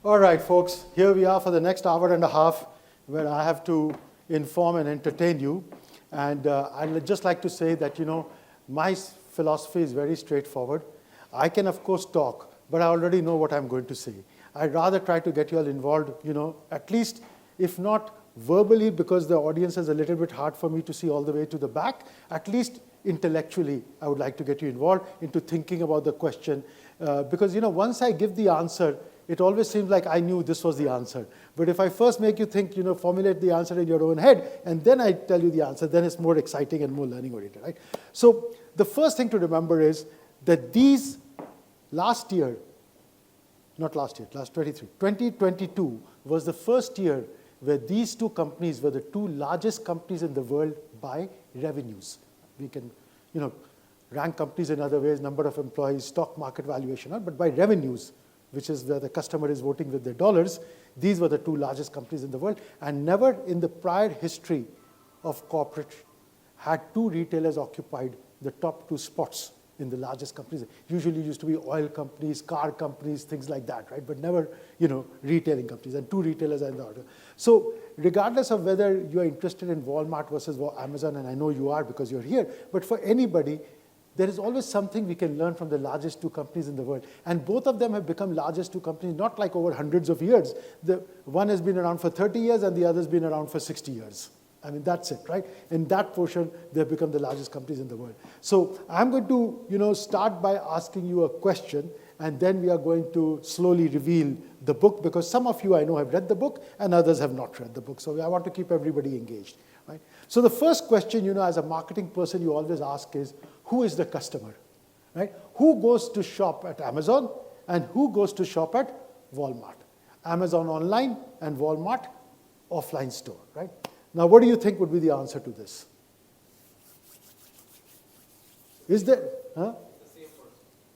All right, folks, here we are for the next hour and a half where I have to inform and entertain you. And I'd just like to say that, my philosophy is very straightforward. I can, of course, talk, but I already know what I'm going to say. I'd rather try to get you all involved, at least, if not verbally, because the audience is a little bit hard for me to see all the way to the back, at least intellectually, I would like to get you involved into thinking about the question. Because, once I give the answer, it always seems like I knew this was the answer. But if I first make you think, formulate the answer in your own head, and then I tell you the answer, then it's more exciting and more learning oriented, right? So the first thing to remember is that last 2022 was the first year where these two companies were the two largest companies in the world by revenues. We can, rank companies in other ways, number of employees, stock market valuation, but by revenues, which is where the customer is voting with their dollars, these were the two largest companies in the world. And never in the prior history of corporate had two retailers occupied the top two spots in the largest companies. Usually used to be oil companies, car companies, things like that, right? But never, retailing companies. And two retailers are in the order. So regardless of whether you are interested in Walmart versus Amazon, and I know you are because you're here, but for anybody, there is always something we can learn from the largest two companies in the world. And both of them have become largest two companies, not like over hundreds of years. The one has been around for 30 years and the other has been around for 60 years. I mean, that's it, right? In that portion, they've become the largest companies in the world. So I'm going to, start by asking you a question, and then we are going to slowly reveal the book, because some of you I know have read the book and others have not read the book. So I want to keep everybody engaged, right? So the first question, as a marketing person, you always ask is, who is the customer, right? Who goes to shop at Amazon and who goes to shop at Walmart? Amazon online and Walmart offline store, right? Now, what do you think would be the answer to this? Is there,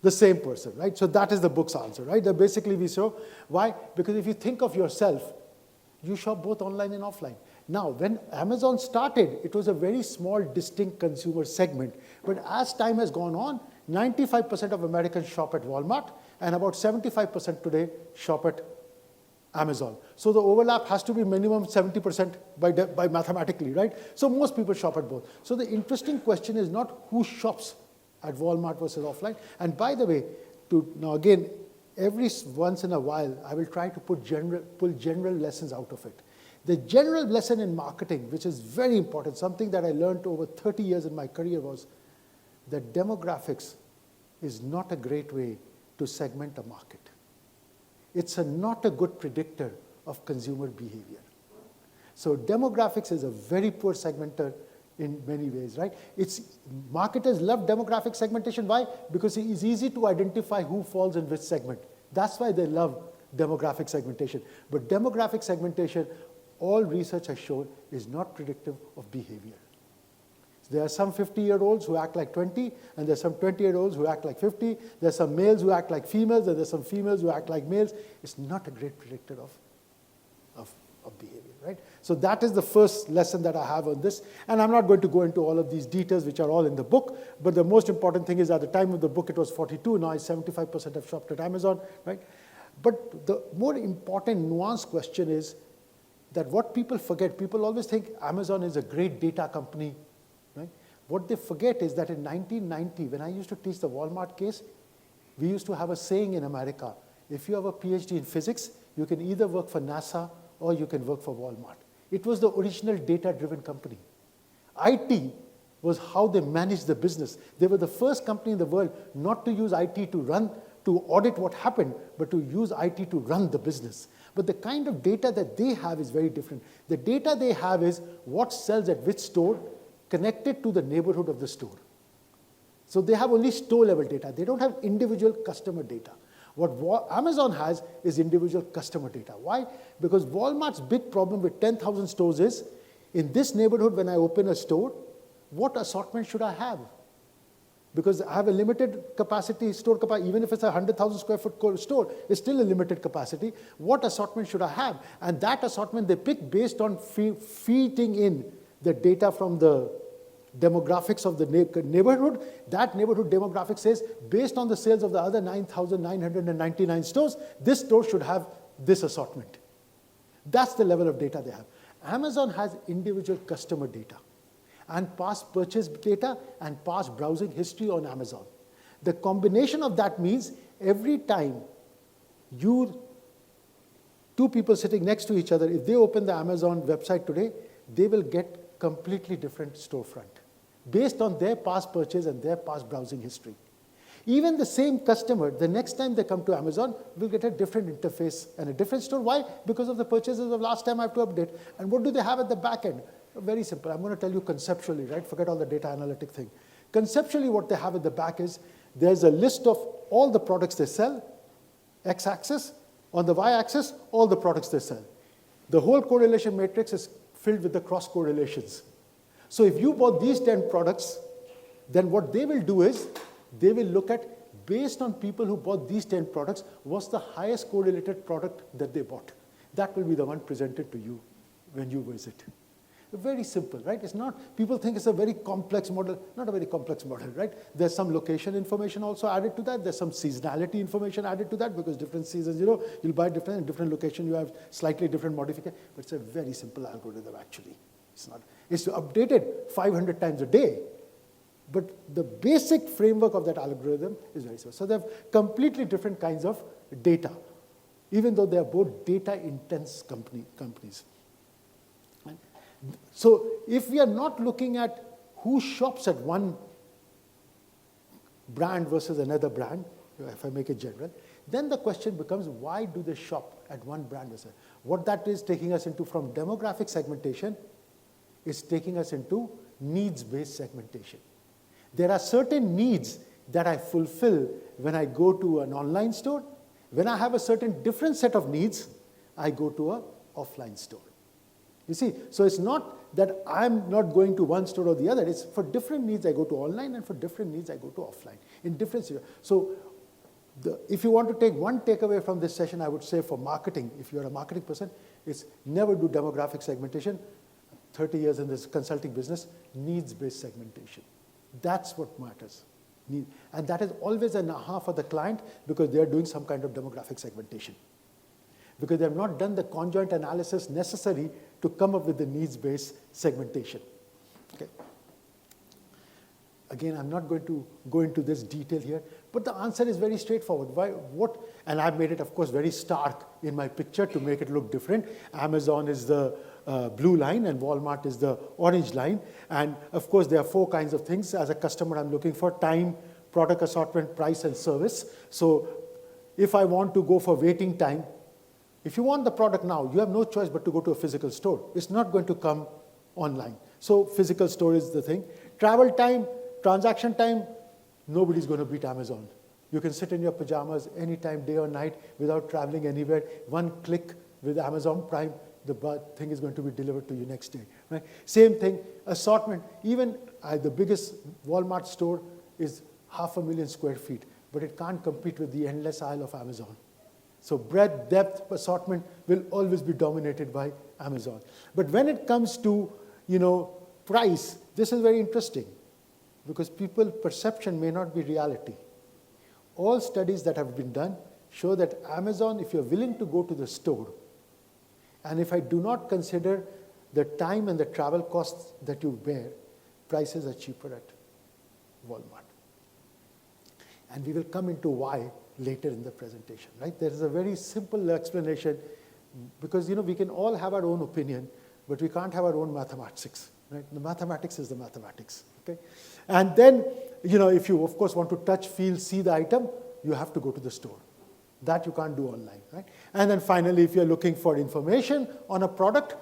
The same person, right? So that is the book's answer, right? That basically we show. Why? Because if you think of yourself, you shop both online and offline. Now, when Amazon started, it was a very small, distinct consumer segment. But as time has gone on, 95% of Americans shop at Walmart, and about 75% today shop at Amazon. So the overlap has to be minimum 70% by mathematically, right? So most people shop at both. So the interesting question is not who shops at Walmart versus offline. And by the way, now again, every once in a while, I will try to pull general lessons out of it. The general lesson in marketing, which is very important, something that I learned over 30 years in my career, was that demographics is not a great way to segment a market. It's not a good predictor of consumer behavior. So demographics is a very poor segmenter in many ways, right? Marketers love demographic segmentation. Why? Because it's easy to identify who falls in which segment. That's why they love demographic segmentation. But demographic segmentation, all research has shown, is not predictive of behavior. There are some 50-year-olds who act like 20, and there's some 20-year-olds who act like 50. There's some males who act like females, and there's some females who act like males. It's not a great predictor of behavior, right? So that is the first lesson that I have on this. And I'm not going to go into all of these details, which are all in the book. But the most important thing is at the time of the book, it was 42. Now it's 75% have shopped at Amazon, right? But the more important nuanced question is that what people forget, people always think Amazon is a great data company, right? What they forget is that in 1990, when I used to teach the Walmart case, we used to have a saying in America: if you have a PhD in physics, you can either work for NASA or you can work for Walmart. It was the original data-driven company. IT was how they managed the business. They were the first company in the world not to use IT to audit what happened, but to use IT to run the business. But the kind of data that they have is very different. The data they have is what sells at which store connected to the neighborhood of the store. So they have only store-level data. They don't have individual customer data. What Amazon has is individual customer data. Why? Because Walmart's big problem with 10,000 stores is, in this neighborhood, when I open a store, what assortment should I have? Because I have a limited capacity, store capacity, even if it's a 100,000 square foot store, it's still a limited capacity. What assortment should I have? And that assortment they pick based on feeding in the data from the demographics of the neighborhood. That neighborhood demographic says, based on the sales of the other 9,999 stores, this store should have this assortment. That's the level of data they have. Amazon has individual customer data and past purchase data and past browsing history on Amazon. The combination of that means every time two people sitting next to each other, if they open the Amazon website today, they will get completely different storefront based on their past purchase and their past browsing history. Even the same customer, the next time they come to Amazon, will get a different interface and a different store. Why? Because of the purchases of last time I have to update. And what do they have at the back end? Very simple. I'm going to tell you conceptually, right? Forget all the data analytic thing. Conceptually, what they have at the back is there's a list of all the products they sell, x-axis. On the y-axis, all the products they sell. The whole correlation matrix is filled with the cross correlations. So if you bought these 10 products, then what they will do is they will look at, based on people who bought these 10 products, what's the highest correlated product that they bought. That will be the one presented to you when you visit. Very simple, right? It's not, people think it's a very complex model. Not a very complex model, right? There's some location information also added to that. There's some seasonality information added to that because different seasons, you'll buy different, in different location you have slightly different modification. But it's a very simple algorithm actually. It's updated 500 times a day. But the basic framework of that algorithm is very simple. So they have completely different kinds of data, even though they are both data-intense companies. So if we are not looking at who shops at one brand versus another brand, if I make it general, then the question becomes, why do they shop at one brand versus? What that is taking us into from demographic segmentation is taking us into needs-based segmentation. There are certain needs that I fulfill when I go to an online store. When I have a certain different set of needs, I go to an offline store. You see, so it's not that I'm not going to one store or the other. It's for different needs I go to online and for different needs I go to offline in different situations. So if you want to take one takeaway from this session, I would say for marketing, if you're a marketing person, it's never do demographic segmentation. 30 years in this consulting business, needs-based segmentation. That's what matters. And that is always an aha for the client because they're doing some kind of demographic segmentation. Because they have not done the conjoint analysis necessary to come up with the needs-based segmentation. Okay. Again, I'm not going to go into this detail here, but the answer is very straightforward. And I've made it, of course, very stark in my picture to make it look different. Amazon is the blue line and Walmart is the orange line. And of course, there are 4 kinds of things. As a customer, I'm looking for time, product assortment, price, and service. So if I want to go for waiting time, if you want the product now, you have no choice but to go to a physical store. It's not going to come online. So physical store is the thing. Travel time, transaction time, nobody's going to beat Amazon. You can sit in your pajamas anytime, day or night, without traveling anywhere. One click with Amazon Prime, the thing is going to be delivered to you next day. Right? Same thing, assortment. Even the biggest Walmart store is 500,000 square feet, but it can't compete with the endless aisle of Amazon. So breadth, depth, assortment will always be dominated by Amazon. But when it comes to, price, this is very interesting because people's perception may not be reality. All studies that have been done show that Amazon, if you're willing to go to the store, and if I do not consider the time and the travel costs that you bear, prices are cheaper at Walmart. And we will come into why later in the presentation, right? There is a very simple explanation because, we can all have our own opinion, but we can't have our own mathematics, right? The mathematics is the mathematics, okay? And then, if you, of course, want to touch, feel, see the item, you have to go to the store. That you can't do online, right? And then finally, if you're looking for information on a product,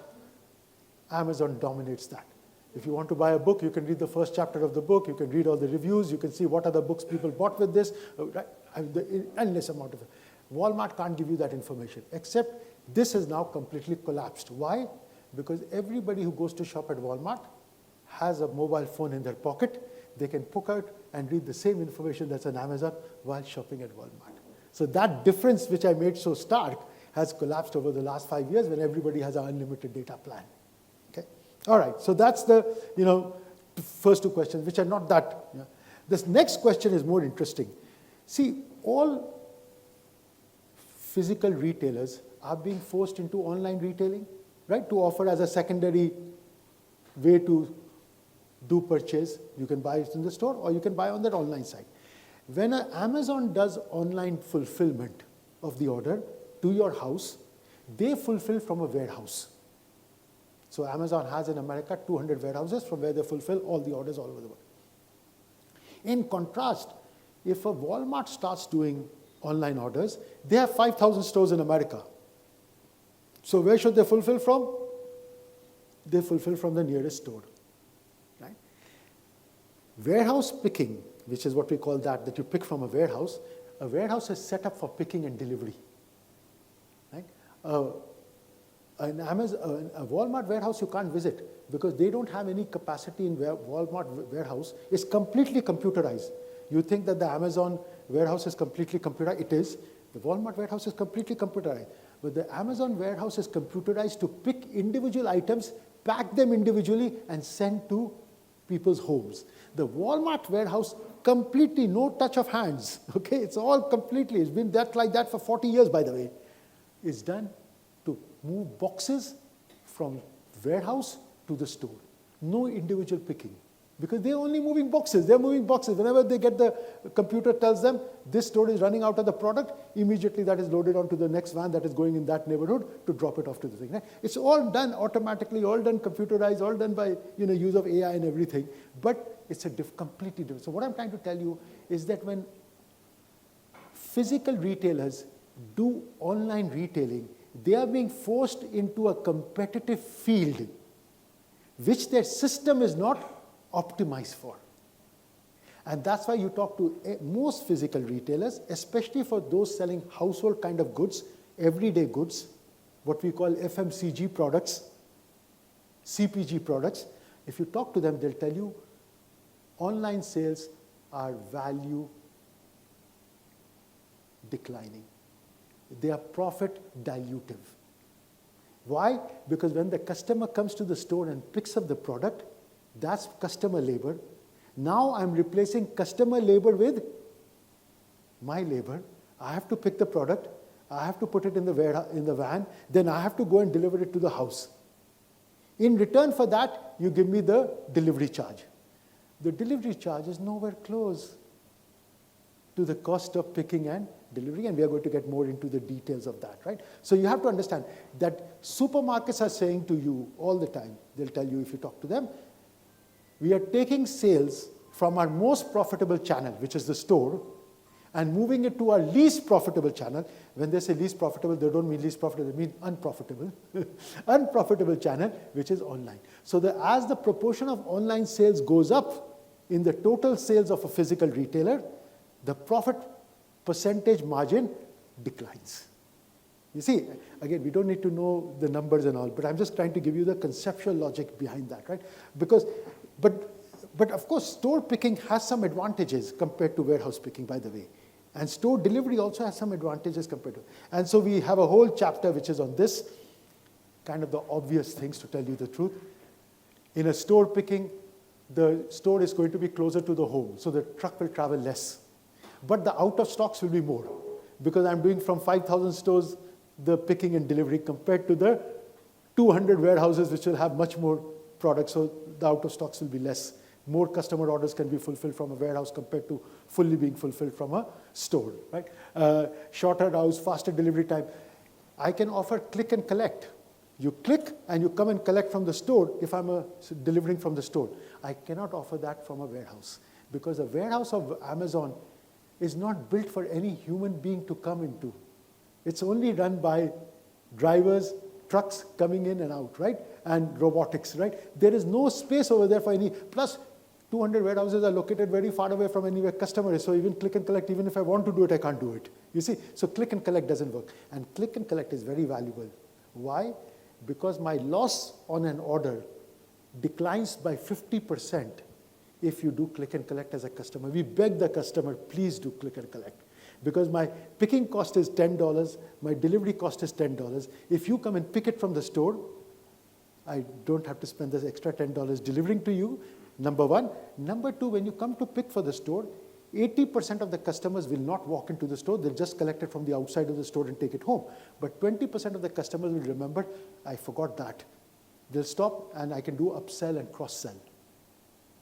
Amazon dominates that. If you want to buy a book, you can read the first chapter of the book, you can read all the reviews, you can see what other books people bought with this, right? The endless amount of it. Walmart can't give you that information, except this is now completely collapsed. Why? Because everybody who goes to shop at Walmart has a mobile phone in their pocket. They can poke out and read the same information that's on Amazon while shopping at Walmart. So that difference, which I made so stark, has collapsed over the last 5 years when everybody has an unlimited data plan. Okay? All right, so that's the first 2 questions, which are not that. This next question is more interesting. See, all physical retailers are being forced into online retailing, right? To offer as a secondary way to do purchase. You can buy it in the store or you can buy on that online site. When Amazon does online fulfillment of the order to your house, they fulfill from a warehouse. So Amazon has in America 200 warehouses from where they fulfill all the orders all over the world. In contrast, if a Walmart starts doing online orders, they have 5,000 stores in America. So where should they fulfill from? They fulfill from the nearest store. Right? Warehouse picking, which is what we call that you pick from a warehouse is set up for picking and delivery. Right? A Walmart warehouse you can't visit because they don't have any capacity in Walmart warehouse. It's completely computerized. You think that the Amazon warehouse is completely computerized? It is. The Walmart warehouse is completely computerized. But the Amazon warehouse is computerized to pick individual items, pack them individually, and send to people's homes. The Walmart warehouse, completely no touch of hands. Okay, it's all completely, it's been like that for 40 years, by the way. It's done to move boxes from warehouse to the store. No individual picking. Because they're only moving boxes. They're moving boxes. Whenever they get the computer tells them this store is running out of the product, immediately that is loaded onto the next van that is going in that neighborhood to drop it off to the thing. Right? It's all done automatically, all done computerized, all done by use of AI and everything. But it's a completely different. So what I'm trying to tell you is that when physical retailers do online retailing, they are being forced into a competitive field which their system is not optimized for. And that's why you talk to most physical retailers, especially for those selling household kind of goods, everyday goods, what we call FMCG products, CPG products. If you talk to them, they'll tell you online sales are value declining. They are profit dilutive. Why? Because when the customer comes to the store and picks up the product, that's customer labor. Now I'm replacing customer labor with my labor. I have to pick the product. I have to put it in the van. Then I have to go and deliver it to the house. In return for that, you give me the delivery charge. The delivery charge is nowhere close to the cost of picking and delivery, and we are going to get more into the details of that, right? So you have to understand that supermarkets are saying to you all the time, they'll tell you if you talk to them, we are taking sales from our most profitable channel, which is the store, and moving it to our least profitable channel. When they say least profitable, they don't mean least profitable, they mean unprofitable. Unprofitable channel, which is online. So as the proportion of online sales goes up in the total sales of a physical retailer, the profit percentage margin declines. You see, again, we don't need to know the numbers and all, but I'm just trying to give you the conceptual logic behind that, right? But of course, store picking has some advantages compared to warehouse picking, by the way. And store delivery also has some advantages compared to. And so we have a whole chapter which is on this, kind of the obvious things, to tell you the truth. In a store picking, the store is going to be closer to the home, so the truck will travel less. But the out of stocks will be more, because I'm doing from 5,000 stores the picking and delivery compared to the 200 warehouses which will have much more products, so the out of stocks will be less. More customer orders can be fulfilled from a warehouse compared to fully being fulfilled from a store, right? Shorter routes, faster delivery time. I can offer click and collect. You click and you come and collect from the store if I'm delivering from the store. I cannot offer that from a warehouse, because the warehouse of Amazon is not built for any human being to come into. It's only run by drivers, trucks coming in and out, right? And robotics, right? There is no space over there for any, plus 200 warehouses are located very far away from anywhere customer is, so even click and collect, even if I want to do it, I can't do it. You see, so click and collect doesn't work. And click and collect is very valuable. Why? Because my loss on an order declines by 50% if you do click and collect as a customer. We beg the customer, please do click and collect. Because my picking cost is $10, my delivery cost is $10. If you come and pick it from the store, I don't have to spend this extra $10 delivering to you, number one. Number two, when you come to pick for the store, 80% of the customers will not walk into the store, they'll just collect it from the outside of the store and take it home. But 20% of the customers will remember, I forgot that. They'll stop and I can do upsell and cross-sell,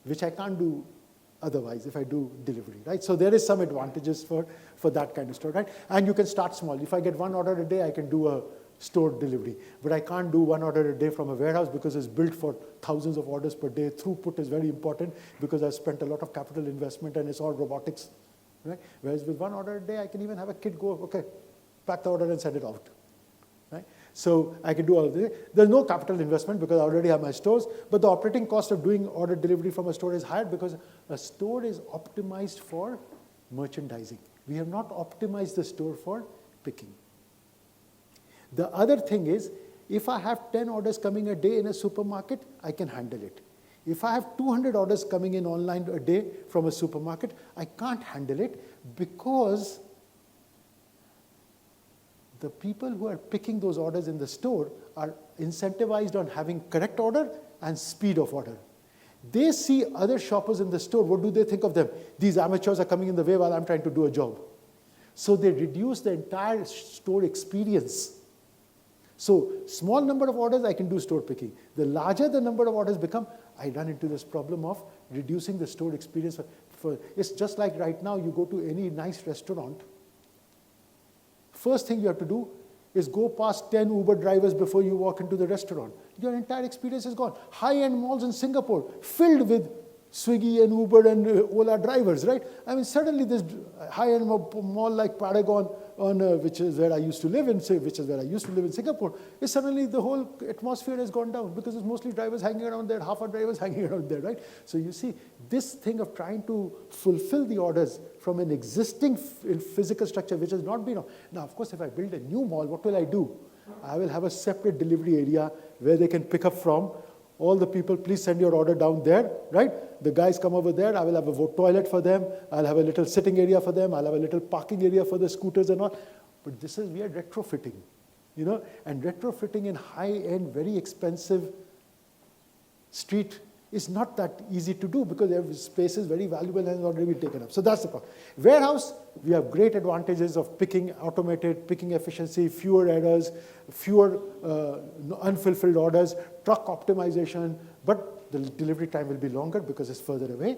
which I can't do otherwise if I do delivery, right? So there is some advantages for that kind of store, right? And you can start small. If I get one order a day, I can do a store delivery. But I can't do one order a day from a warehouse because it's built for thousands of orders per day. Throughput is very important because I've spent a lot of capital investment and it's all robotics, right? Whereas with one order a day, I can even have a kid go, okay, pack the order and send it out, right? So I can do all of this. There's no capital investment because I already have my stores, but the operating cost of doing order delivery from a store is higher because a store is optimized for merchandising. We have not optimized the store for picking. The other thing is, if I have 10 orders coming a day in a supermarket, I can handle it. If I have 200 orders coming in online a day from a supermarket, I can't handle it because the people who are picking those orders in the store are incentivized on having correct order and speed of order. They see other shoppers in the store. What do they think of them? These amateurs are coming in the way while I'm trying to do a job. So they reduce the entire store experience. So small number of orders, I can do store picking. The larger the number of orders become, I run into this problem of reducing the store experience. It's just like right now, you go to any nice restaurant. First thing you have to do is go past 10 Uber drivers before you walk into the restaurant. Your entire experience is gone. High-end malls in Singapore filled with Swiggy and Uber and Ola drivers, right? I mean, suddenly this high-end mall like Paragon, which is where I used to live in Singapore, is suddenly the whole atmosphere has gone down because it's mostly drivers hanging around there, half our drivers hanging around there, right? So you see, this thing of trying to fulfill the orders from an existing physical structure, which has not been. Now, of course, if I build a new mall, what will I do? I will have a separate delivery area where they can pick up from. All the people, please send your order down there, right? The guys come over there. I will have a toilet for them. I'll have a little sitting area for them. I'll have a little parking area for the scooters and all. But we are retrofitting, you know? And retrofitting in high-end, very expensive street is not that easy to do because every space is very valuable and has already been taken up. So that's the problem. Warehouse, we have great advantages of picking, automated picking efficiency, fewer errors, fewer unfulfilled orders, truck optimization, but the delivery time will be longer because it's further away.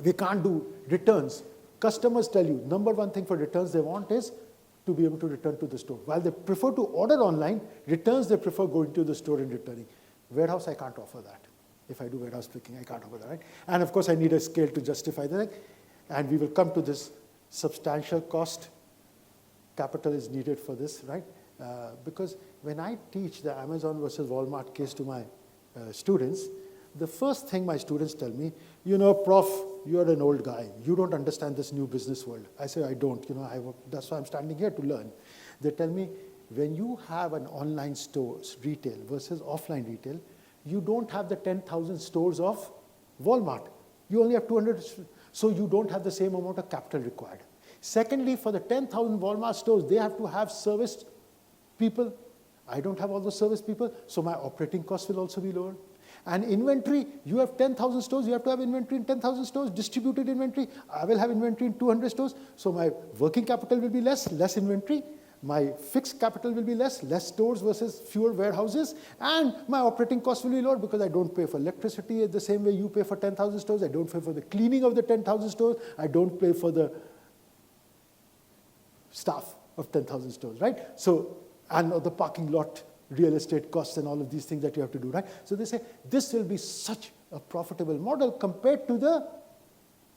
We can't do returns. Customers tell you, number one thing for returns they want is to be able to return to the store. While they prefer to order online, returns they prefer going to the store and returning. Warehouse, I can't offer that. If I do warehouse picking, I can't offer that, right? And of course, I need a scale to justify that. And we will come to this substantial cost. Capital is needed for this, right? Because when I teach the Amazon versus Walmart case to my students, the first thing my students tell me, you know, Prof, you're an old guy. You don't understand this new business world. I say, I don't. You know, that's why I'm standing here to learn. They tell me, when you have an online store, retail versus offline retail, you don't have the 10,000 stores of Walmart. You only have 200, so you don't have the same amount of capital required. Secondly, for the 10,000 Walmart stores, they have to have service people. I don't have all those service people, so my operating costs will also be lower. And inventory, you have 10,000 stores, you have to have inventory in 10,000 stores, distributed inventory. I will have inventory in 200 stores, so my working capital will be less inventory. My fixed capital will be less stores versus fewer warehouses, and my operating costs will be lower because I don't pay for electricity the same way you pay for 10,000 stores. I don't pay for the cleaning of the 10,000 stores. I don't pay for the staff of 10,000 stores, right? So, and the parking lot, real estate costs and all of these things that you have to do, right? So they say this will be such a profitable model compared to the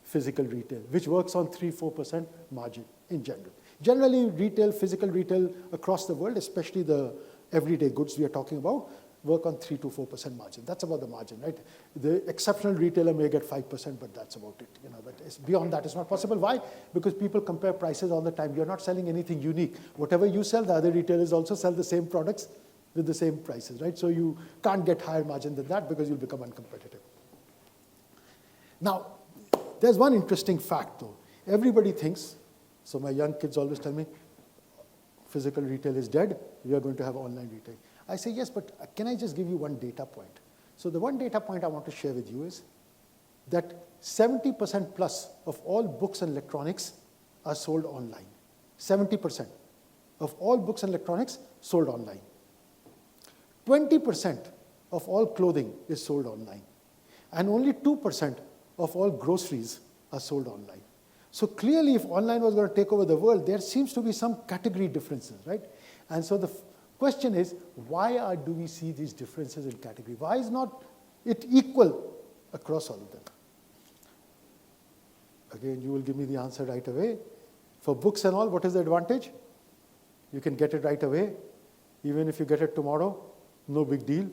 physical retail, which works on 3-4% margin in general. Generally, retail, physical retail across the world, especially the everyday goods we are talking about, work on 3 to 4% margin. That's about the margin, right? The exceptional retailer may get 5%, but that's about it. You know, but beyond that, it's not possible. Why? Because people compare prices all the time. You're not selling anything unique. Whatever you sell, the other retailers also sell the same products with the same prices, right? So you can't get higher margin than that because you'll become uncompetitive. Now, there's one interesting fact, though. Everybody thinks, so my young kids always tell me, physical retail is dead, we are going to have online retail. I say, yes, but can I just give you one data point? So the one data point I want to share with you is, that 70% plus of all books and electronics are sold online. 70% of all books and electronics sold online. 20% of all clothing is sold online. And only 2% of all groceries are sold online. So clearly, if online was going to take over the world, there seems to be some category differences, right? And so the question is, why do we see these differences in category? Why is not it equal across all of them? Again, you will give me the answer right away. For books and all, what is the advantage? You can get it right away. Even if you get it tomorrow, no big deal.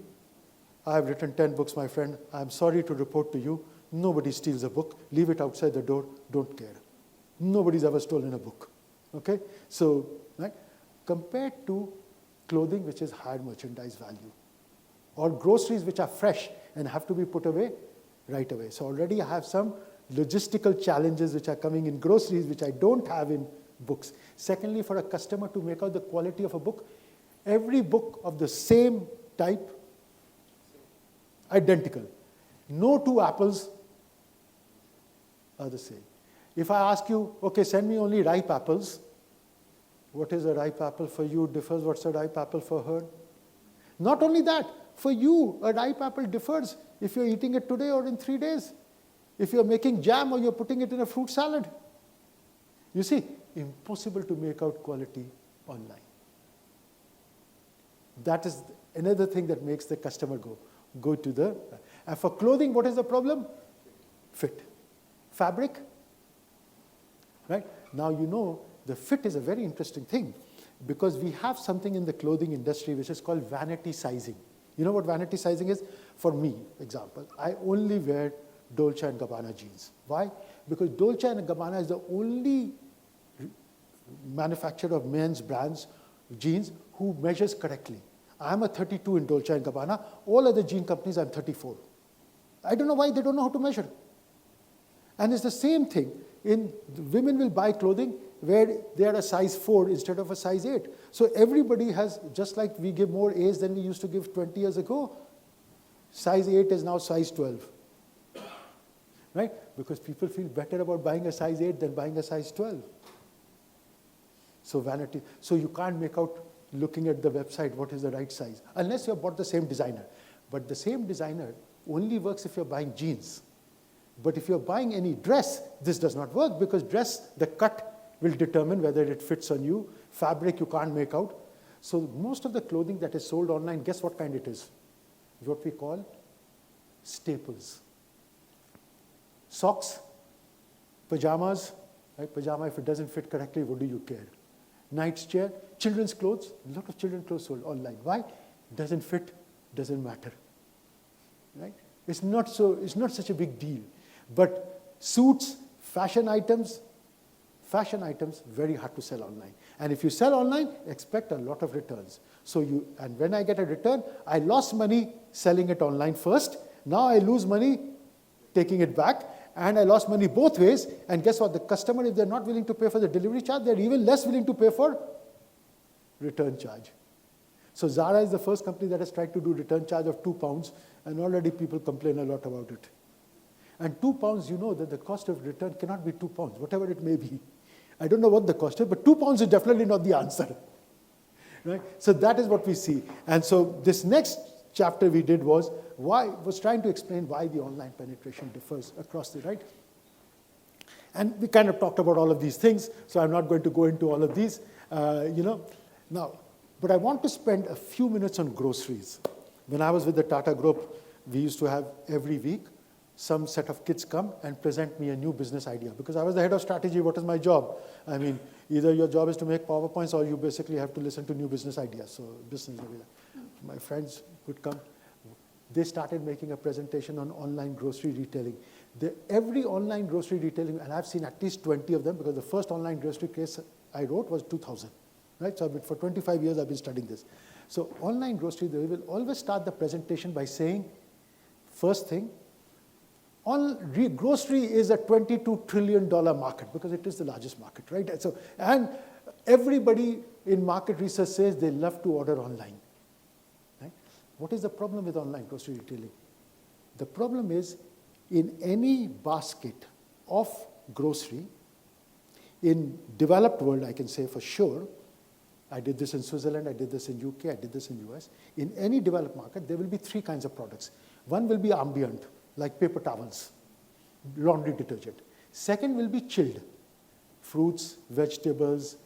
I have written 10 books, my friend. I'm sorry to report to you, nobody steals a book. Leave it outside the door, don't care. Nobody's ever stolen a book. Okay? So, right? Compared to clothing, which is higher merchandise value, or groceries which are fresh and have to be put away right away. So already I have some logistical challenges which are coming in groceries, which I don't have in books. Secondly, for a customer to make out the quality of a book, every book of the same type, identical. No two apples are the same. If I ask you, okay, send me only ripe apples, what is a ripe apple for you differs what's a ripe apple for her. Not only that, for you, a ripe apple differs if you're eating it today or in 3 days. If you're making jam or you're putting it in a fruit salad. You see, impossible to make out quality online. That is another thing that makes the customer go to the... And for clothing, what is the problem? Fit. Fabric. Right? Now you know the fit is a very interesting thing because we have something in the clothing industry which is called vanity sizing. You know what vanity sizing is? For me, example, I only wear Dolce & Gabbana jeans. Why? Because Dolce & Gabbana is the only manufacturer of men's brands, jeans, who measures correctly. I'm a 32 in Dolce & Gabbana. All other jean companies, I'm 34. I don't know why they don't know how to measure. And it's the same thing. Women will buy clothing where they are a size 4 instead of a size 8. So everybody has, just like we give more A's than we used to give 20 years ago, size 8 is now size 12. Right? Because people feel better about buying a size 8 than buying a size 12. So vanity. So you can't make out, looking at the website, what is the right size, unless you have bought the same designer. But the same designer only works if you're buying jeans. But if you're buying any dress, this does not work because dress, the cut will determine whether it fits on you. Fabric, you can't make out. So most of the clothing that is sold online, guess what kind it is? What we call staples. Socks, pajamas, right? Pajama, if it doesn't fit correctly, what do you care? Night's chair, children's clothes, a lot of children's clothes sold online. Why? Doesn't fit, doesn't matter. Right? It's not such a big deal. But suits, fashion items, very hard to sell online. And if you sell online, expect a lot of returns. And when I get a return, I lost money selling it online first. Now I lose money taking it back. And I lost money both ways. And guess what? The customer, if they're not willing to pay for the delivery charge, they're even less willing to pay for return charge. So Zara is the first company that has tried to do return charge of £2, and already people complain a lot about it. And £2, you know that the cost of return cannot be £2, whatever it may be. I don't know what the cost is, but £2 is definitely not the answer. Right? So that is what we see. And so this next chapter we did was trying to explain why the online penetration differs across the right. And we kind of talked about all of these things, so I'm not going to go into all of these. Now, but I want to spend a few minutes on groceries. When I was with the Tata Group, we used to have every week some set of kids come and present me a new business idea. Because I was the head of strategy, what is my job? I mean, either your job is to make PowerPoints or you basically have to listen to new business ideas. So business idea. My friends would come. They started making a presentation on online grocery retailing. Every online grocery retailing, and I've seen at least 20 of them, because the first online grocery case I wrote was 2000. Right? So for 25 years, I've been studying this. So online grocery, they will always start the presentation by saying, first thing, grocery is a $22 trillion market, because it is the largest market, right? So, and everybody in market research says they love to order online. Right? What is the problem with online grocery retailing? The problem is in any basket of grocery, in developed world, I can say for sure, I did this in Switzerland, I did this in UK, I did this in US. In any developed market, there will be three kinds of products. One will be ambient, like paper towels, laundry detergent. Second will be chilled, fruits, vegetables,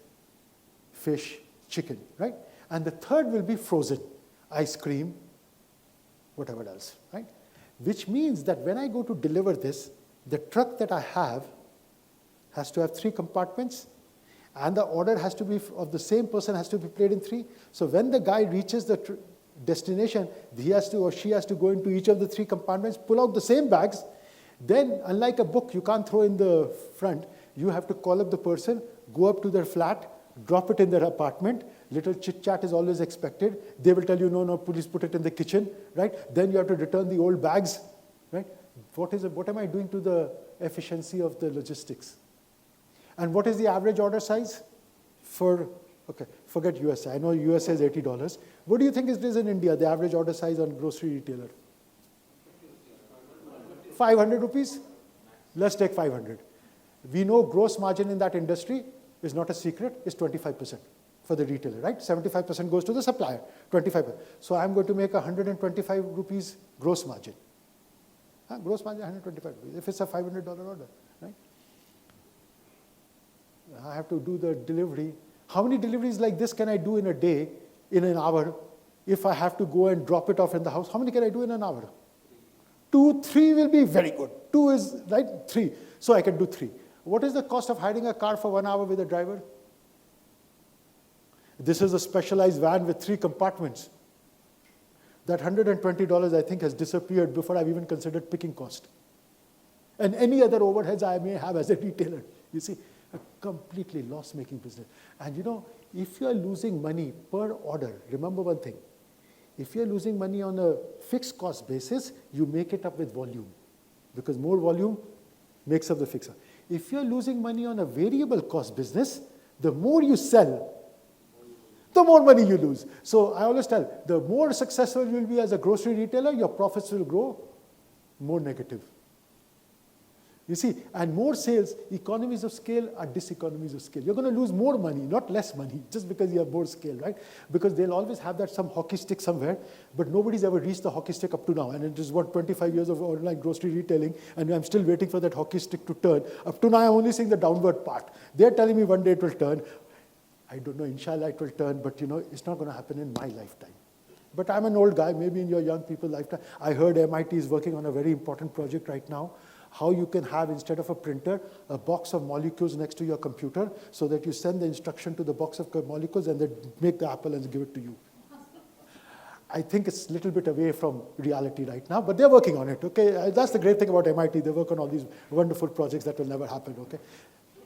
fish, chicken, right? And the third will be frozen, ice cream, whatever else, right? Which means that when I go to deliver this, the truck that I have has to have 3 compartments, and the order has to be of the same person, has to be played in 3. So when the guy reaches the destination, he has to or she has to go into each of the 3 compartments, pull out the same bags. Then, unlike a book, you can't throw in the front. You have to call up the person, go up to their flat, drop it in their apartment. Little chit-chat is always expected. They will tell you, no, please put it in the kitchen, right? Then you have to return the old bags, right? What am I doing to the efficiency of the logistics? And what is the average order size? Okay, forget USA. I know USA is $80. What do you think it is in India, the average order size on grocery retailer? 500 rupees? Let's take 500. We know gross margin in that industry is not a secret, is 25% for the retailer, right? 75% goes to the supplier, 25%. So I'm going to make 125 rupees gross margin. Gross margin 125 rupees, if it's a $500 order, right? I have to do the delivery. How many deliveries like this can I do in a day, in an hour? If I have to go and drop it off in the house, how many can I do in an hour? 2, 3 will be very good. 2 is, right, 3. So I can do 3. What is the cost of hiring a car for 1 hour with a driver? This is a specialized van with 3 compartments. That $120, I think, has disappeared before I've even considered picking cost. And any other overheads I may have as a retailer. You see, a completely loss-making business. And you know, if you're losing money per order, remember one thing. If you're losing money on a fixed cost basis, you make it up with volume. Because more volume makes up the fixed cost. If you're losing money on a variable cost business, the more you sell, the more money you lose. So I always tell, the more successful you'll be as a grocery retailer, your profits will grow more negative. You see, and more sales, economies of scale are diseconomies of scale. You're going to lose more money, not less money, just because you have more scale, right? Because they'll always have that some hockey stick somewhere, but nobody's ever reached the hockey stick up to now. And it is 25 years of online grocery retailing, and I'm still waiting for that hockey stick to turn. Up to now, I'm only seeing the downward part. They're telling me one day it will turn. I don't know, inshallah it will turn, but you know, it's not going to happen in my lifetime. But I'm an old guy, maybe in your young people's lifetime. I heard MIT is working on a very important project right now, how you can have, instead of a printer, a box of molecules next to your computer so that you send the instruction to the box of molecules and they make the apple and give it to you. I think it's a little bit away from reality right now, but they're working on it, okay? That's the great thing about MIT. They work on all these wonderful projects that will never happen, okay?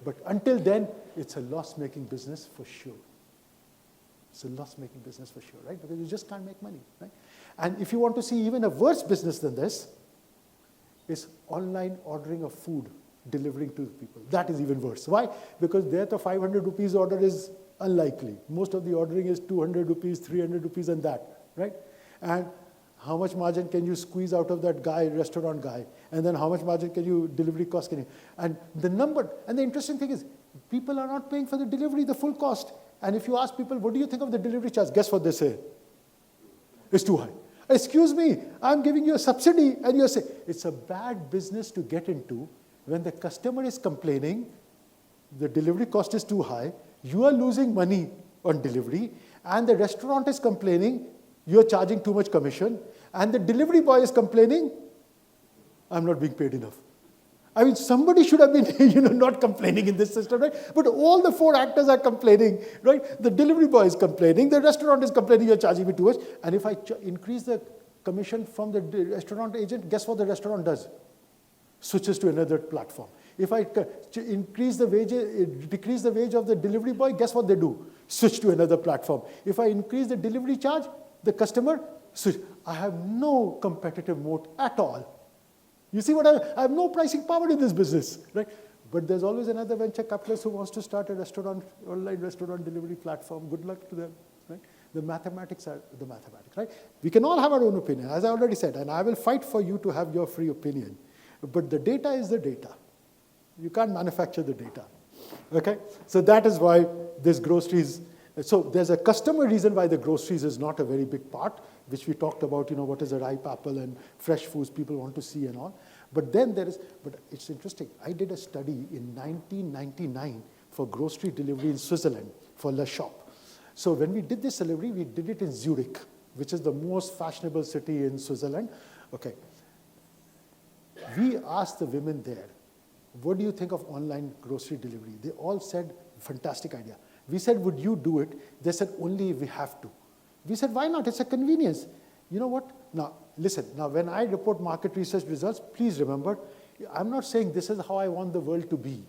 But until then, it's a loss-making business for sure. It's a loss-making business for sure, right? Because you just can't make money, right? And if you want to see even a worse business than this, is online ordering of food, delivering to people. That is even worse. Why? Because there the 500 rupees order is unlikely. Most of the ordering is 200 rupees, 300 rupees and that, right? And how much margin can you squeeze out of that guy, restaurant guy? And then how much margin can you, delivery cost can you? And the number, and the interesting thing is, people are not paying for the delivery, the full cost. And if you ask people, what do you think of the delivery charge? Guess what they say? It's too high. Excuse me, I'm giving you a subsidy, and you're saying, it's a bad business to get into when the customer is complaining, the delivery cost is too high, you are losing money on delivery, and the restaurant is complaining, you're charging too much commission, and the delivery boy is complaining, I'm not being paid enough. I mean, somebody should have been, not complaining in this system, right? But all the 4 actors are complaining, right? The delivery boy is complaining, the restaurant is complaining, you're charging me too much. And if I increase the commission from the restaurant agent, guess what the restaurant does? Switches to another platform. If I decrease the wage of the delivery boy, guess what they do? Switch to another platform. If I increase the delivery charge, the customer, switch. I have no competitive moat at all. You see what I have no pricing power in this business, right? But there's always another venture capitalist who wants to start a restaurant, online restaurant delivery platform. Good luck to them, right? The mathematics are the mathematics, right? We can all have our own opinion, as I already said, and I will fight for you to have your free opinion. But the data is the data. You can't manufacture the data. Okay? So that is why this groceries, so there's a customer reason why the groceries is not a very big part, which we talked about, what is a ripe apple and fresh foods people want to see and all. But then but it's interesting. I did a study in 1999 for grocery delivery in Switzerland for Le Shop. So when we did this delivery, we did it in Zurich, which is the most fashionable city in Switzerland. Okay. We asked the women there, what do you think of online grocery delivery? They all said, fantastic idea. We said, would you do it? They said, only if we have to. We said, why not? It's a convenience. You know what? Now, listen. Now, when I report market research results, please remember, I'm not saying this is how I want the world to be.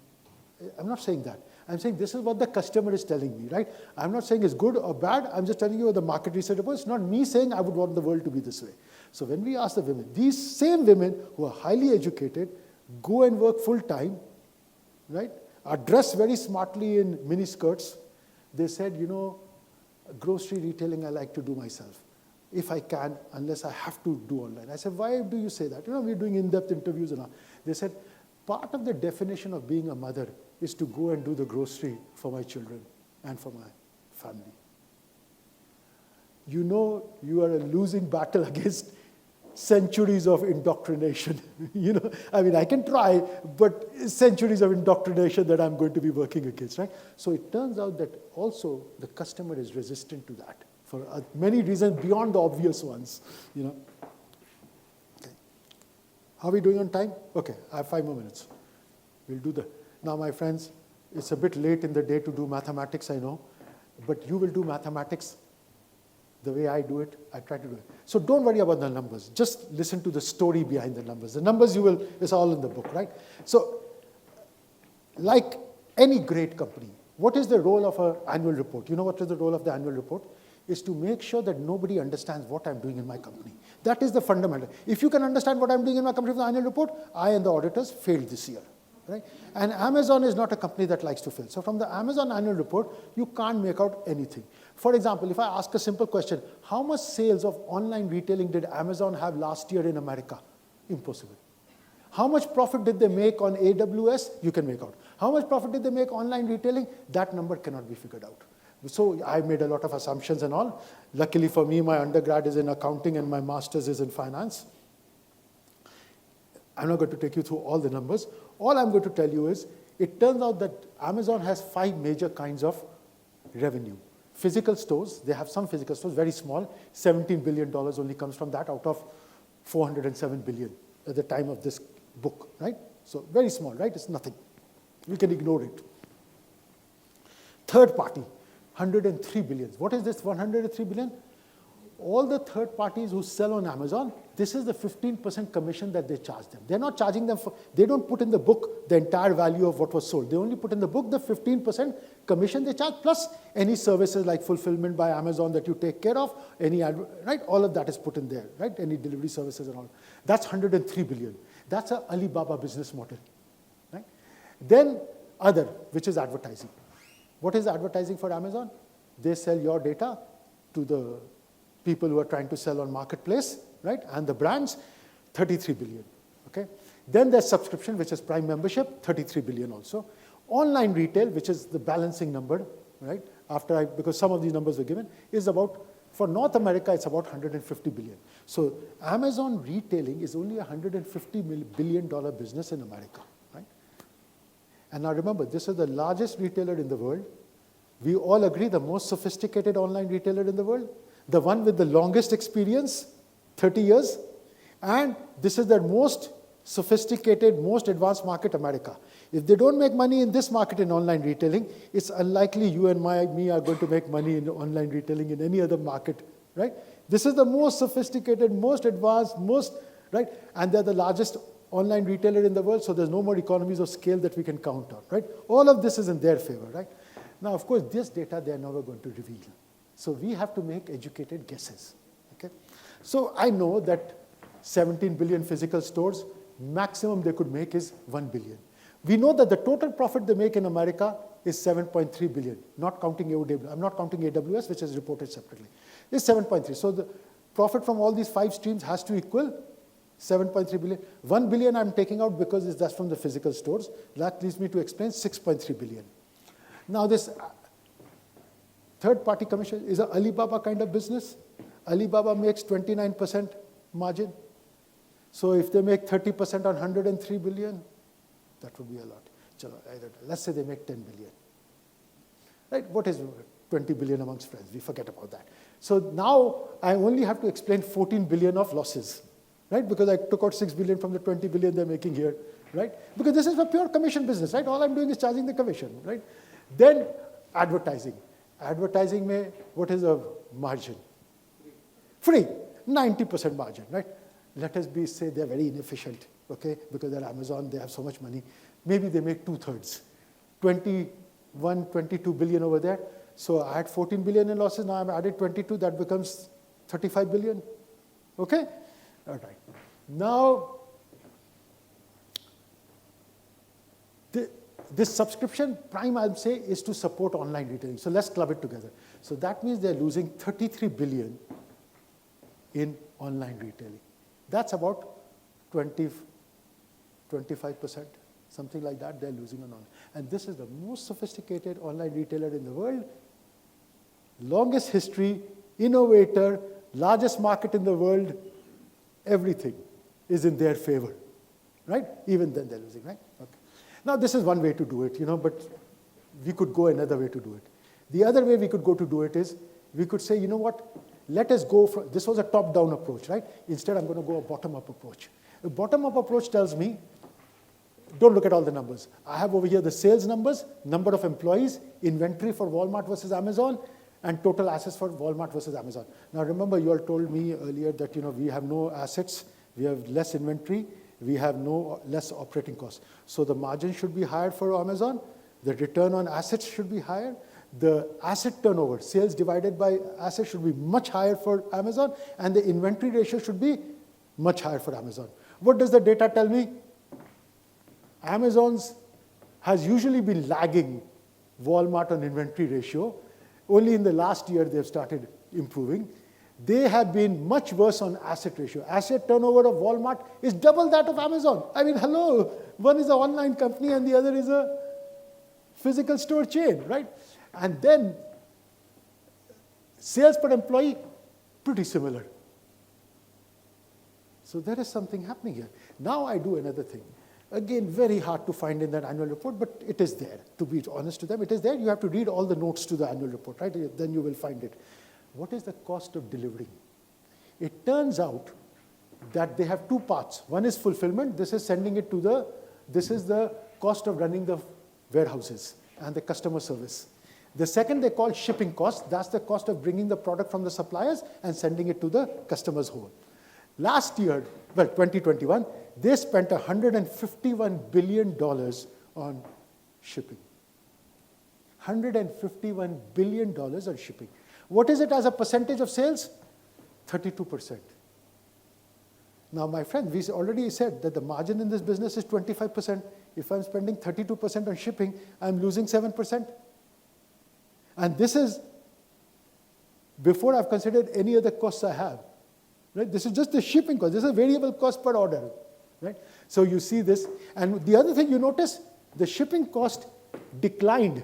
I'm not saying that. I'm saying this is what the customer is telling me, right? I'm not saying it's good or bad. I'm just telling you what the market research reports. It's not me saying I would want the world to be this way. So when we ask the women, these same women who are highly educated, go and work full time, right? Are dressed very smartly in mini skirts. They said, grocery retailing I like to do myself, if I can, unless I have to do online. I said, why do you say that? We're doing in-depth interviews and all. They said, part of the definition of being a mother is to go and do the grocery for my children and for my family. You are a losing battle against centuries of indoctrination. I can try, but centuries of indoctrination that I'm going to be working against, right? So it turns out that also the customer is resistant to that for many reasons beyond the obvious ones, Okay. How are we doing on time? Okay, I have 5 more minutes. We'll do now, my friends, it's a bit late in the day to do mathematics, I know, but you will do mathematics the way I do it. I try to do it. So don't worry about the numbers. Just listen to the story behind the numbers. The numbers it's all in the book, right? So, like any great company, what is the role of an annual report? You know what is the role of the annual report? Is to make sure that nobody understands what I'm doing in my company. That is the fundamental. If you can understand what I'm doing in my company with the annual report, I and the auditors failed this year. Right? And Amazon is not a company that likes to fail. So from the Amazon annual report, you can't make out anything. For example, if I ask a simple question, how much sales of online retailing did Amazon have last year in America? Impossible. How much profit did they make on AWS? You can make out. How much profit did they make online retailing? That number cannot be figured out. So I made a lot of assumptions and all. Luckily for me, my undergrad is in accounting and my master's is in finance. I'm not going to take you through all the numbers. All I'm going to tell you is, it turns out that Amazon has 5 major kinds of revenue. Physical stores, they have some physical stores, very small. $17 billion only comes from that out of $407 billion at the time of this book, right? So very small, right? It's nothing. We can ignore it. Third party, 103 billion. What is this 103 billion? All the third parties who sell on Amazon, this is the 15% commission that they charge them. They're not charging them they don't put in the book the entire value of what was sold. They only put in the book the 15% commission they charge, plus any services like fulfillment by Amazon that you take care of, right? All of that is put in there, right? Any delivery services and all. That's 103 billion. That's a Alibaba business model, right? Then other, which is advertising. What is advertising for Amazon? They sell your data to the people who are trying to sell on marketplace, right? And the brands, 33 billion, okay? Then there's subscription, which is Prime membership, 33 billion also. Online retail, which is the balancing number, right? Because some of these numbers were given, is about, for North America, it's about 150 billion. So Amazon retailing is only a $150 billion business in America, right? And now remember, this is the largest retailer in the world. We all agree the most sophisticated online retailer in the world. The one with the longest experience, 30 years, and this is the most sophisticated, most advanced market, America. If they don't make money in this market in online retailing, it's unlikely you and me are going to make money in online retailing in any other market, right? This is the most sophisticated, most advanced, right? And they're the largest online retailer in the world, so there's no more economies of scale that we can count on, right? All of this is in their favor, right? Now, of course, this data they're never going to reveal. So we have to make educated guesses, okay? So I know that 17 billion physical stores, maximum they could make is 1 billion. We know that the total profit they make in America is 7.3 billion, not counting AWS. I'm not counting AWS, which is reported separately. It's 7.3. So the profit from all these 5 streams has to equal 7.3 billion. 1 billion I'm taking out because that's from the physical stores. That leads me to explain 6.3 billion. Now this third-party commission is a Alibaba kind of business. Alibaba makes 29% margin. So if they make 30% on 103 billion, that would be a lot. Let's say they make 10 billion. Right? What is 20 billion amongst friends? We forget about that. So now I only have to explain 14 billion of losses, right? Because I took out 6 billion from the 20 billion they're making here, right? Because this is a pure commission business, right? All I'm doing is charging the commission, right? Then advertising. Advertising may, what is the margin? Free, 90% margin, right? Let us say they're very inefficient, okay? Because they're Amazon, they have so much money. Maybe they make 2/3, 21, 22 billion over there. So I had 14 billion in losses, now I've added 22, that becomes 35 billion, okay? All right. Now, this subscription, Prime, I'll say, is to support online retailing. So let's club it together. So that means they're losing 33 billion in online retailing. That's about 25%, something like that they're losing on online. And this is the most sophisticated online retailer in the world, longest history, innovator, largest market in the world, everything is in their favor, right? Even then they're losing, right? Okay. Now this is one way to do it, but we could go another way to do it. The other way we could go to do it is, we could say, you know what, let us go from, this was a top-down approach, right? Instead I'm going to go a bottom-up approach. A bottom-up approach tells me, don't look at all the numbers. I have over here the sales numbers, number of employees, inventory for Walmart versus Amazon, and total assets for Walmart versus Amazon. Now remember, you all told me earlier that we have no assets, we have less inventory, we have less operating costs. So the margin should be higher for Amazon, the return on assets should be higher, the asset turnover, sales divided by assets, should be much higher for Amazon, and the inventory ratio should be much higher for Amazon. What does the data tell me? Amazon's has usually been lagging Walmart on inventory ratio. Only in the last year they've started improving. They have been much worse on asset ratio. Asset turnover of Walmart is double that of Amazon. I mean, hello, one is an online company and the other is a physical store chain, right? And then sales per employee, pretty similar. So there is something happening here. Now I do another thing. Again, very hard to find in that annual report, but it is there. To be honest to them, it is there. You have to read all the notes to the annual report, right? Then you will find it. What is the cost of delivering? It turns out that they have two parts. One is fulfillment. This is sending it to this is the cost of running the warehouses and the customer service. The second they call shipping cost. That's the cost of bringing the product from the suppliers and sending it to the customer's home. Last year, well, 2021, they spent $151 billion on shipping. $151 billion on shipping. What is it as a percentage of sales? 32%. Now, my friend, we already said that the margin in this business is 25%. If I'm spending 32% on shipping, I'm losing 7%. And this is before I've considered any other costs I have. Right? This is just the shipping cost. This is a variable cost per order. Right? So you see this. And the other thing you notice, the shipping cost declined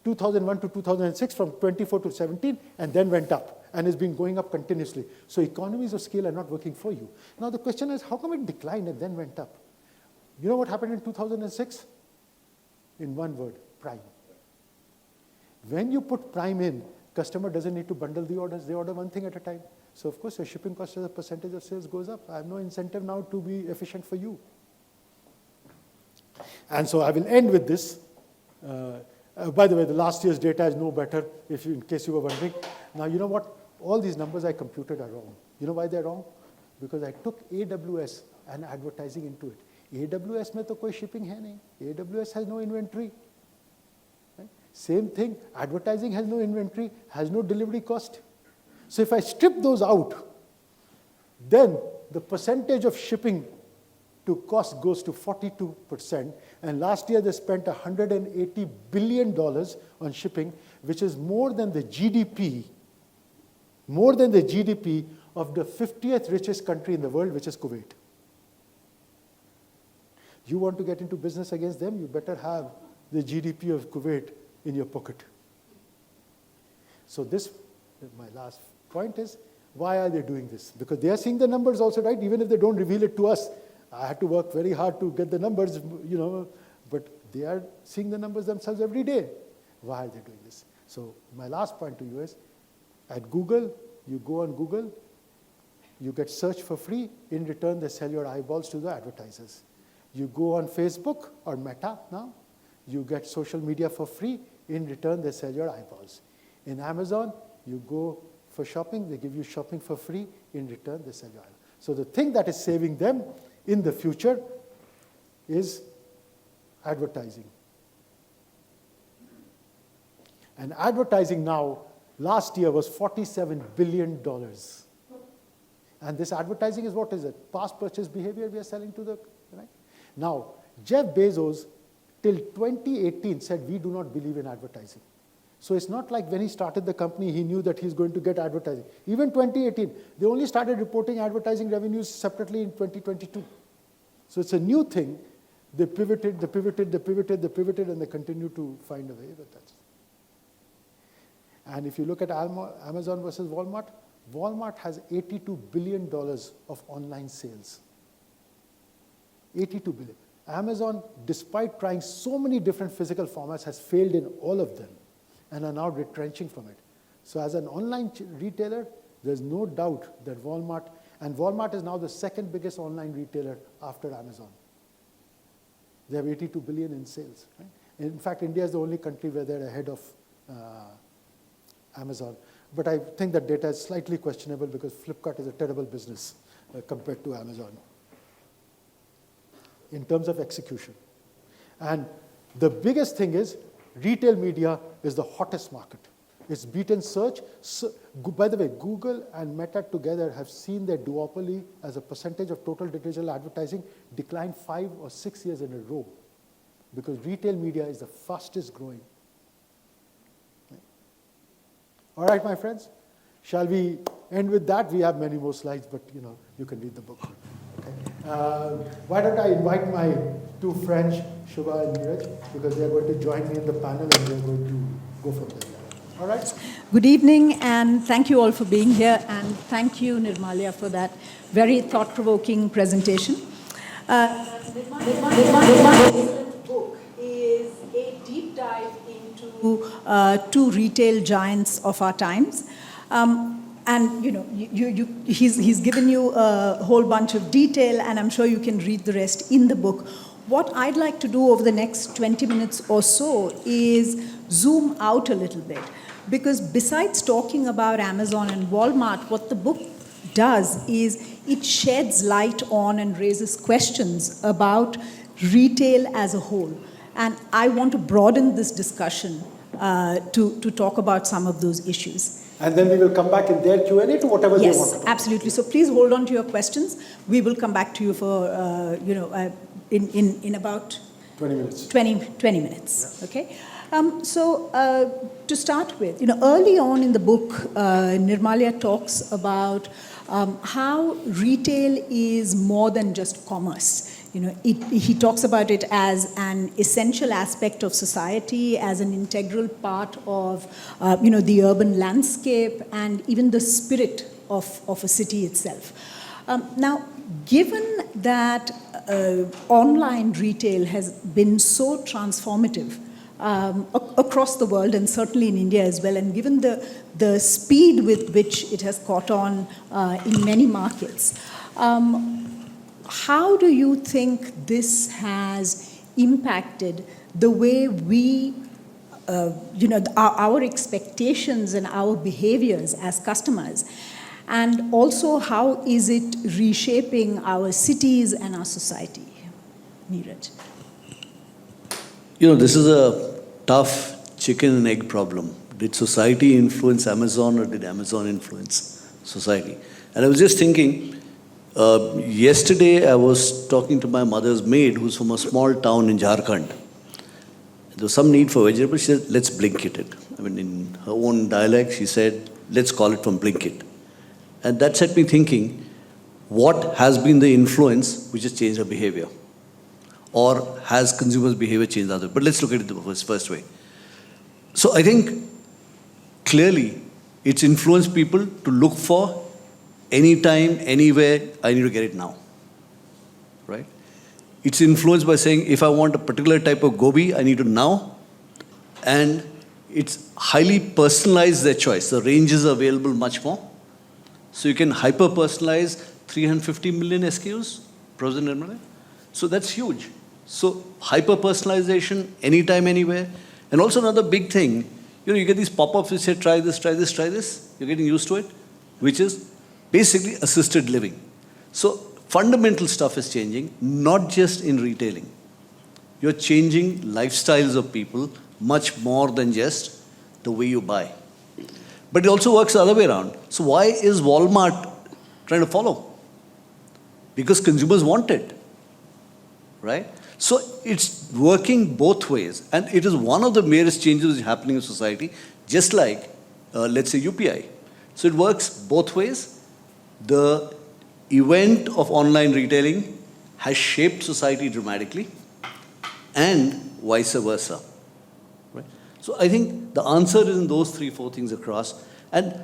2001 to 2006 from 24 to 17 and then went up and has been going up continuously. So economies of scale are not working for you. Now the question is, how come it declined and then went up? You know what happened in 2006? In one word, Prime. When you put Prime in, customer doesn't need to bundle the orders. They order one thing at a time. So of course, your shipping cost as a percentage of sales goes up. I have no incentive now to be efficient for you. And so I will end with this. By the way, the last year's data is no better, in case you were wondering. Now, you know what? All these numbers I computed are wrong. You know why they're wrong? Because I took AWS and advertising into it. AWS में तो कोई shipping है नहीं. AWS has no inventory. Right? Same thing, advertising has no inventory, has no delivery cost. So if I strip those out, then the percentage of shipping to cost goes to 42%. And last year they spent $180 billion on shipping, which is more than the GDP of the 50th richest country in the world, which is Kuwait. You want to get into business against them, you better have the GDP of Kuwait in your pocket. So this, my last point is, why are they doing this? Because they are seeing the numbers also, right? Even if they don't reveal it to us. I had to work very hard to get the numbers, but they are seeing the numbers themselves every day. Why are they doing this? So my last point to you is, at Google, you go on Google, you get search for free. In return, they sell your eyeballs to the advertisers. You go on Facebook or Meta now, you get social media for free. In return, they sell your eyeballs. In Amazon, you go for shopping, they give you shopping for free. In return, they sell your eyeballs. So the thing that is saving them in the future is advertising. And advertising now, last year was $47 billion. And this advertising is what is it? Past purchase behavior we are selling to the, right? Now, Jeff Bezos, till 2018, said we do not believe in advertising. So it's not like when he started the company, he knew that he's going to get advertising. Even 2018, they only started reporting advertising revenues separately in 2022. So it's a new thing. They pivoted, and they continue to find a way, but that's. And if you look at Amazon versus Walmart, Walmart has $82 billion of online sales. 82 billion. Amazon, despite trying so many different physical formats, has failed in all of them and are now retrenching from it. So as an online retailer, there's no doubt that Walmart is now the second biggest online retailer after Amazon. They have 82 billion in sales. Right? In fact, India is the only country where they're ahead of Amazon. But I think that data is slightly questionable because Flipkart is a terrible business compared to Amazon in terms of execution. And the biggest thing is retail media is the hottest market. It's beaten search. So, by the way, Google and Meta together have seen their duopoly as a percentage of total digital advertising decline 5 or 6 years in a row because retail media is the fastest growing. All right, my friends, shall we end with that? We have many more slides, but you can read the book. Okay. Why don't I invite my two friends, Shubha and Neeraj, because they are going to join me in the panel and we are going to go from there. All right? Good evening, and thank you all for being here, and thank you, Nirmalia, for that very thought-provoking presentation. Nirmalia's book is a deep dive into two retail giants of our times. And he's given you a whole bunch of detail, and I'm sure you can read the rest in the book. What I'd like to do over the next 20 minutes or so is zoom out a little bit. Because besides talking about Amazon and Walmart, what the book does is it sheds light on and raises questions about retail as a whole. And I want to broaden this discussion to talk about some of those issues. And then we will come back in their Q&A to whatever they want to talk. Yes, absolutely. So please hold on to your questions. We will come back to you for, in about 20 minutes. 20 minutes, yes. Okay? To start with, early on in the book, Nirmalia talks about how retail is more than just commerce. He talks about it as an essential aspect of society, as an integral part of, the urban landscape and even the spirit of a city itself. Now, given that online retail has been so transformative across the world and certainly in India as well, and given the speed with which it has caught on in many markets, how do you think this has impacted the way we, our expectations and our behaviors as customers? And also, how is it reshaping our cities and our society? Neeraj. This is a tough chicken and egg problem. Did society influence Amazon or did Amazon influence society? And I was just thinking, yesterday I was talking to my mother's maid who's from a small town in Jharkhand. There was some need for vegetables. She said, let's Blinkit it. In her own dialect, she said, let's call it from Blinkit. And that set me thinking, what has been the influence which has changed our behavior? Or has consumers' behavior changed other? But let's look at it the first way. So I think clearly it's influenced people to look for anytime, anywhere, I need to get it now. Right? It's influenced by saying, if I want a particular type of gobi, I need to now. And it's highly personalized their choice. The ranges are available much more. So you can hyper-personalize 350 million SKUs, frozen Nirmala. So that's huge. So hyper-personalization, anytime, anywhere. And also another big thing, you get these pop-ups which say, try this, try this, try this. You're getting used to it, which is basically assisted living. So fundamental stuff is changing, not just in retailing. You're changing lifestyles of people much more than just the way you buy. But it also works the other way around. So why is Walmart trying to follow? Because consumers want it, right? So it's working both ways. And it is one of the various changes which are happening in society, just like, let's say, UPI. So it works both ways. The event of online retailing has shaped society dramatically, and vice versa. Right? So I think the answer is in those 3-4 things across. And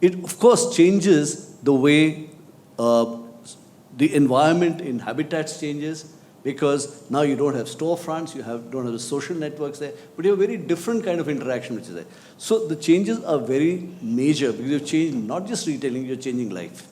it, of course, changes the way the environment in habitats changes, because now you don't have storefronts, you don't have the social networks there, but you have a very different kind of interaction which is there. So the changes are very major, because you've changed not just retailing, you're changing life.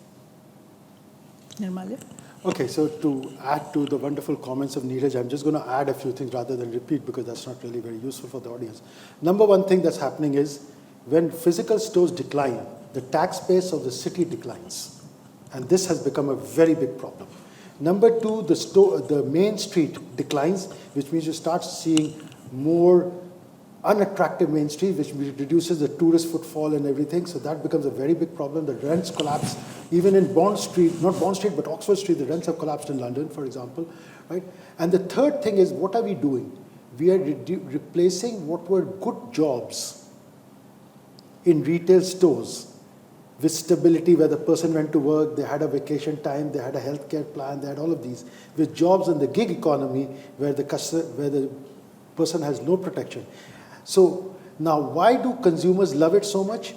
Nirmala? Okay, so to add to the wonderful comments of Neeraj, I'm just going to add a few things rather than repeat, because that's not really very useful for the audience. Number one thing that's happening is, when physical stores decline, the tax base of the city declines. And this has become a very big problem. Number two, the main street declines, which means you start seeing more unattractive main street, which reduces the tourist footfall and everything. So that becomes a very big problem. The rents collapse. Even in Bond Street, not Bond Street, but Oxford Street, the rents have collapsed in London, for example. Right? And the third thing is, what are we doing? We are replacing what were good jobs in retail stores with stability, where the person went to work, they had a vacation time, they had a healthcare plan, they had all of these, with jobs in the gig economy where the person has no protection. So now, why do consumers love it so much?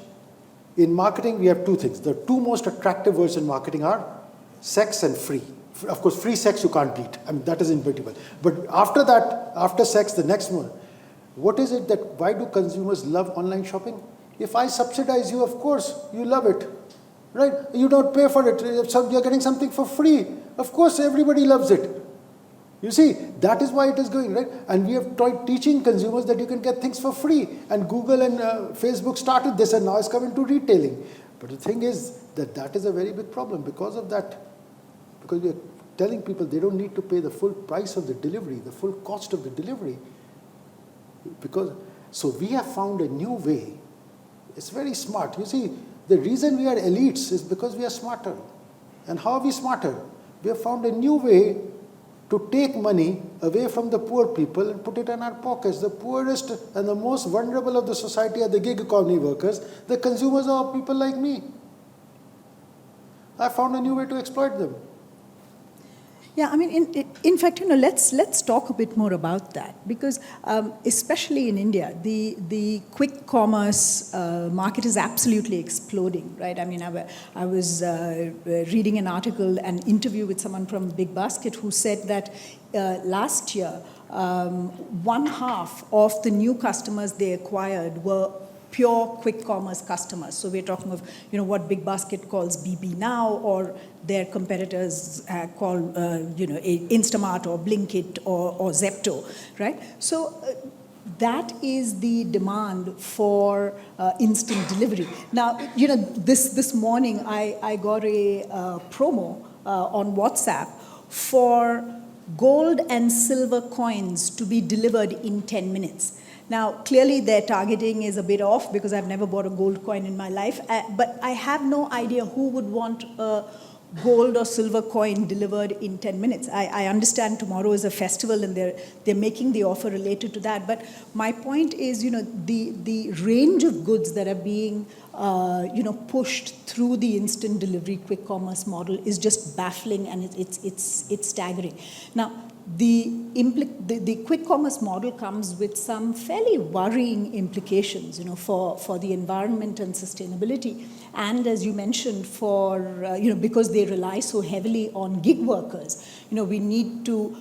In marketing, we have two things. The two most attractive words in marketing are sex and free. Of course, free sex you can't beat. I mean, that is inevitable. But after that, after sex, the next one, what is it that, why do consumers love online shopping? If I subsidize you, of course, you love it, right? You don't pay for it. You're getting something for free. Of course, everybody loves it. You see, that is why it is going, right? And we have tried teaching consumers that you can get things for free. And Google and Facebook started this, and now it's coming to retailing. But the thing is that is a very big problem because of that. Because we are telling people they don't need to pay the full price of the delivery, the full cost of the delivery. So we have found a new way. It's very smart. You see, the reason we are elites is because we are smarter. And how are we smarter? We have found a new way to take money away from the poor people and put it in our pockets. The poorest and the most vulnerable of the society are the gig economy workers. The consumers are people like me. I found a new way to exploit them. Yeah, I mean, in fact, let's talk a bit more about that, because especially in India, the quick commerce market is absolutely exploding, right? I mean, I was reading an article, an interview with someone from Big Basket, who said that last year, 1/2 of the new customers they acquired were pure quick commerce customers. So we're talking of, what Big Basket calls BB Now, or their competitors call, Instamart or Blinkit or Zepto, right? So that is the demand for instant delivery. Now, this morning I got a promo on WhatsApp for gold and silver coins to be delivered in 10 minutes. Now, clearly their targeting is a bit off, because I've never bought a gold coin in my life, but I have no idea who would want a gold or silver coin delivered in 10 minutes. I understand tomorrow is a festival and they're making the offer related to that. But my point is, the range of goods that are being, pushed through the instant delivery quick commerce model is just baffling, and it's staggering. Now, the quick commerce model comes with some fairly worrying implications, for the environment and sustainability. And as you mentioned, because they rely so heavily on gig workers, we need to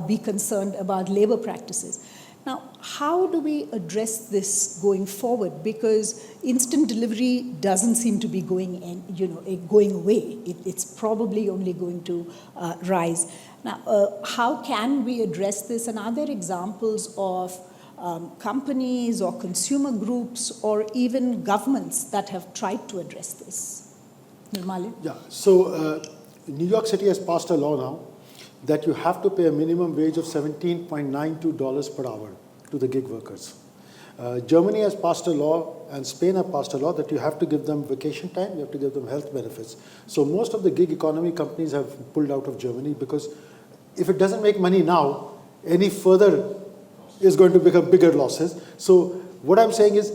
be concerned about labor practices. Now, how do we address this going forward? Because instant delivery doesn't seem to be going away. It's probably only going to rise. Now, how can we address this? And are there examples of companies or consumer groups or even governments that have tried to address this? Nirmala? Yeah, so New York City has passed a law now that you have to pay a minimum wage of $17.92 per hour to the gig workers. Germany has passed a law, and Spain have passed a law that you have to give them vacation time, you have to give them health benefits. So most of the gig economy companies have pulled out of Germany, because if it doesn't make money now, any further is going to become bigger losses. So what I'm saying is,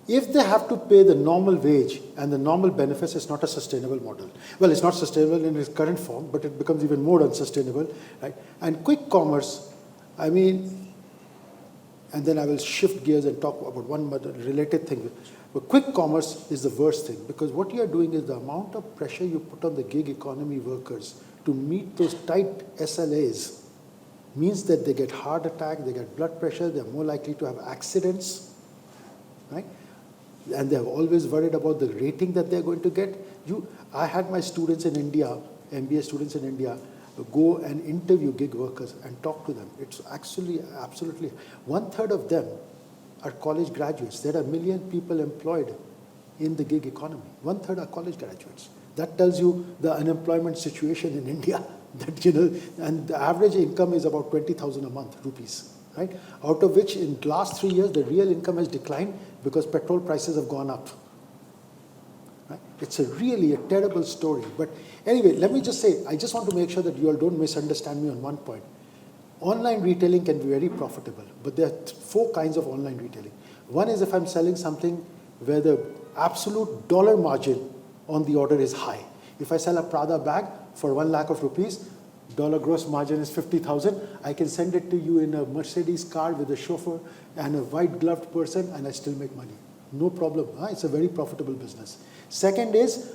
if they have to pay the normal wage and the normal benefits, it's not a sustainable model. Well, it's not sustainable in its current form, but it becomes even more unsustainable, right? And quick commerce, and then I will shift gears and talk about one related thing. But quick commerce is the worst thing, because what you are doing is the amount of pressure you put on the gig economy workers to meet those tight SLAs means that they get heart attack, they get blood pressure, they're more likely to have accidents, right? And they're always worried about the rating that they're going to get. I had my students in India, MBA students in India, go and interview gig workers and talk to them. It's actually absolutely, 1/3 of them are college graduates. There are 1 million people employed in the gig economy. 1/3 are college graduates. That tells you the unemployment situation in India. And the average income is about 20,000 a month, rupees, right? Out of which in the last 3 years, the real income has declined because petrol prices have gone up. Right? It's really a terrible story. But anyway, let me just say, I just want to make sure that you all don't misunderstand me on one point. Online retailing can be very profitable, but there are 4 kinds of online retailing. One is if I'm selling something where the absolute dollar margin on the order is high. If I sell a Prada bag for 1 lakh of rupees, dollar gross margin is 50,000. I can send it to you in a Mercedes car with a chauffeur and a white gloved person, and I still make money. No problem. It's a very profitable business. Second is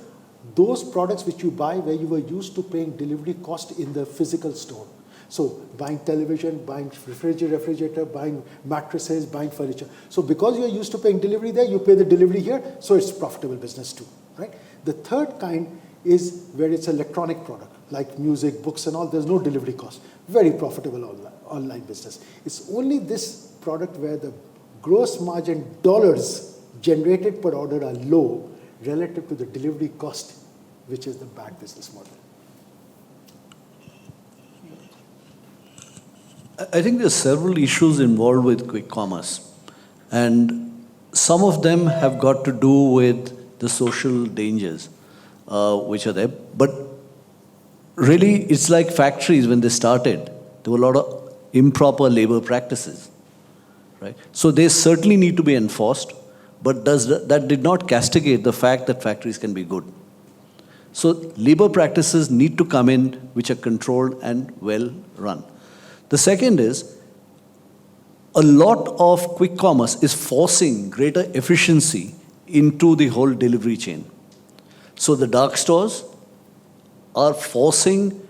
those products which you buy where you were used to paying delivery cost in the physical store. So buying television, buying refrigerator, buying mattresses, buying furniture. So because you're used to paying delivery there, you pay the delivery here, so it's profitable business too, right? The third kind is where it's electronic product, like music, books and all, there's no delivery cost. Very profitable online business. It's only this product where the gross margin dollars generated per order are low relative to the delivery cost, which is the bad business model. I think there are several issues involved with quick commerce, and some of them have got to do with the social dangers which are there. But really, it's like factories when they started. There were a lot of improper labor practices, right? So they certainly need to be enforced, but that did not castigate the fact that factories can be good. So labor practices need to come in which are controlled and well run. The second is, a lot of quick commerce is forcing greater efficiency into the whole delivery chain. So the dark stores are forcing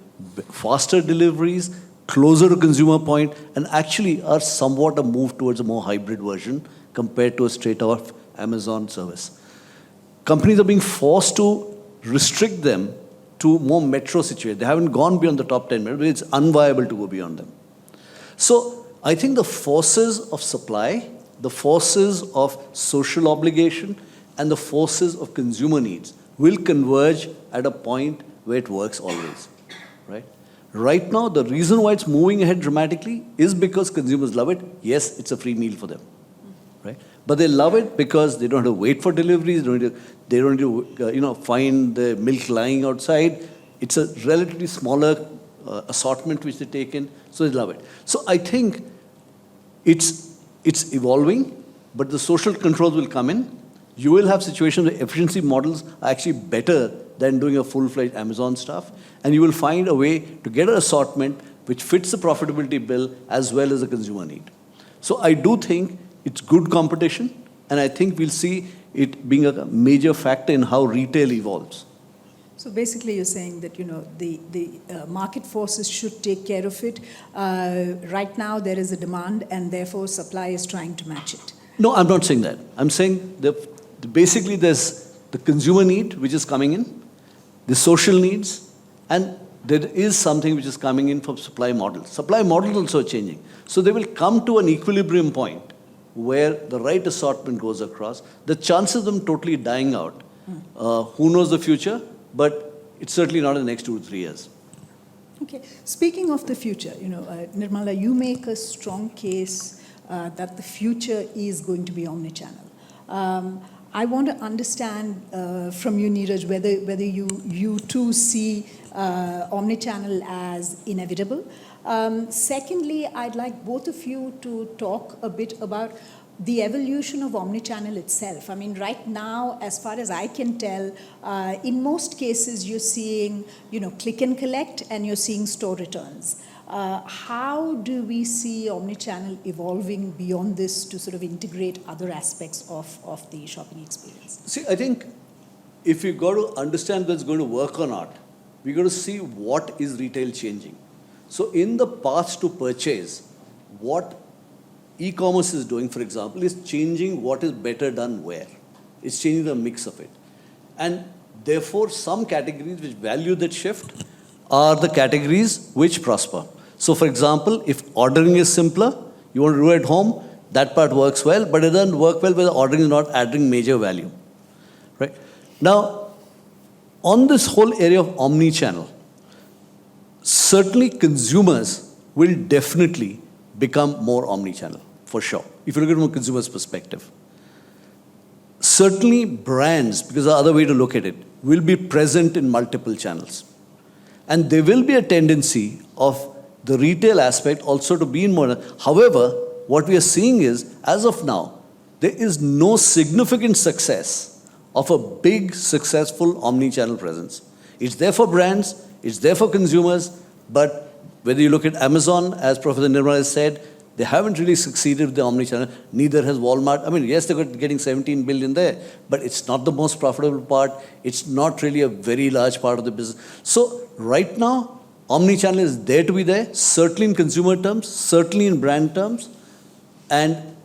faster deliveries, closer to consumer point, and actually are somewhat a move towards a more hybrid version compared to a straight-off Amazon service. Companies are being forced to restrict them to more metro situations. They haven't gone beyond the top 10 minutes, but it's unviable to go beyond them. So I think the forces of supply, the forces of social obligation, and the forces of consumer needs will converge at a point where it works always, right? Right now, the reason why it's moving ahead dramatically is because consumers love it. Yes, it's a free meal for them, right? But they love it because they don't have to wait for deliveries. They don't need to find the milk lying outside. It's a relatively smaller assortment which they take in, so they love it. So I think it's evolving, but the social controls will come in. You will have situations where efficiency models are actually better than doing a full-fledged Amazon stuff, and you will find a way to get an assortment which fits the profitability bill as well as the consumer need. So I do think it's good competition, and I think we'll see it being a major factor in how retail evolves. So basically, you're saying that the market forces should take care of it. Right now, there is a demand, and therefore, supply is trying to match it. No, I'm not saying that. I'm saying that basically there's the consumer need which is coming in, the social needs, and there is something which is coming in from supply models. Supply models also are changing. So they will come to an equilibrium point where the right assortment goes across. The chances of them totally dying out, who knows the future, but it's certainly not in the next 2 to 3 years. Okay. Speaking of the future, Nirmala, you make a strong case that the future is going to be omnichannel. I want to understand from you, Neeraj, whether you too see omnichannel as inevitable. Secondly, I'd like both of you to talk a bit about the evolution of omnichannel itself. I mean, right now, as far as I can tell, in most cases, you're seeing, click and collect, and you're seeing store returns. How do we see omnichannel evolving beyond this to sort of integrate other aspects of the shopping experience? See, I think if you've got to understand whether it's going to work or not, we've got to see what is retail changing. So in the path to purchase, what e-commerce is doing, for example, is changing what is better done where. It's changing the mix of it. And therefore, some categories which value that shift are the categories which prosper. So for example, if ordering is simpler, you want to do it at home, that part works well, but it doesn't work well where the ordering is not adding major value. Right? Now, on this whole area of omni-channel, certainly consumers will definitely become more omni-channel, for sure, if you look at it from a consumer's perspective. Certainly brands, because the other way to look at it, will be present in multiple channels. And there will be a tendency of the retail aspect also to be in more. However, what we are seeing is, as of now, there is no significant success of a big, successful omni-channel presence. It's there for brands, it's there for consumers, but whether you look at Amazon, as Professor Nirmala has said, they haven't really succeeded with the omni-channel. Neither has Walmart. I mean, yes, they're getting 17 billion there, but it's not the most profitable part. It's not really a very large part of the business. So right now, omni-channel is there to be there, certainly in consumer terms, certainly in brand terms, and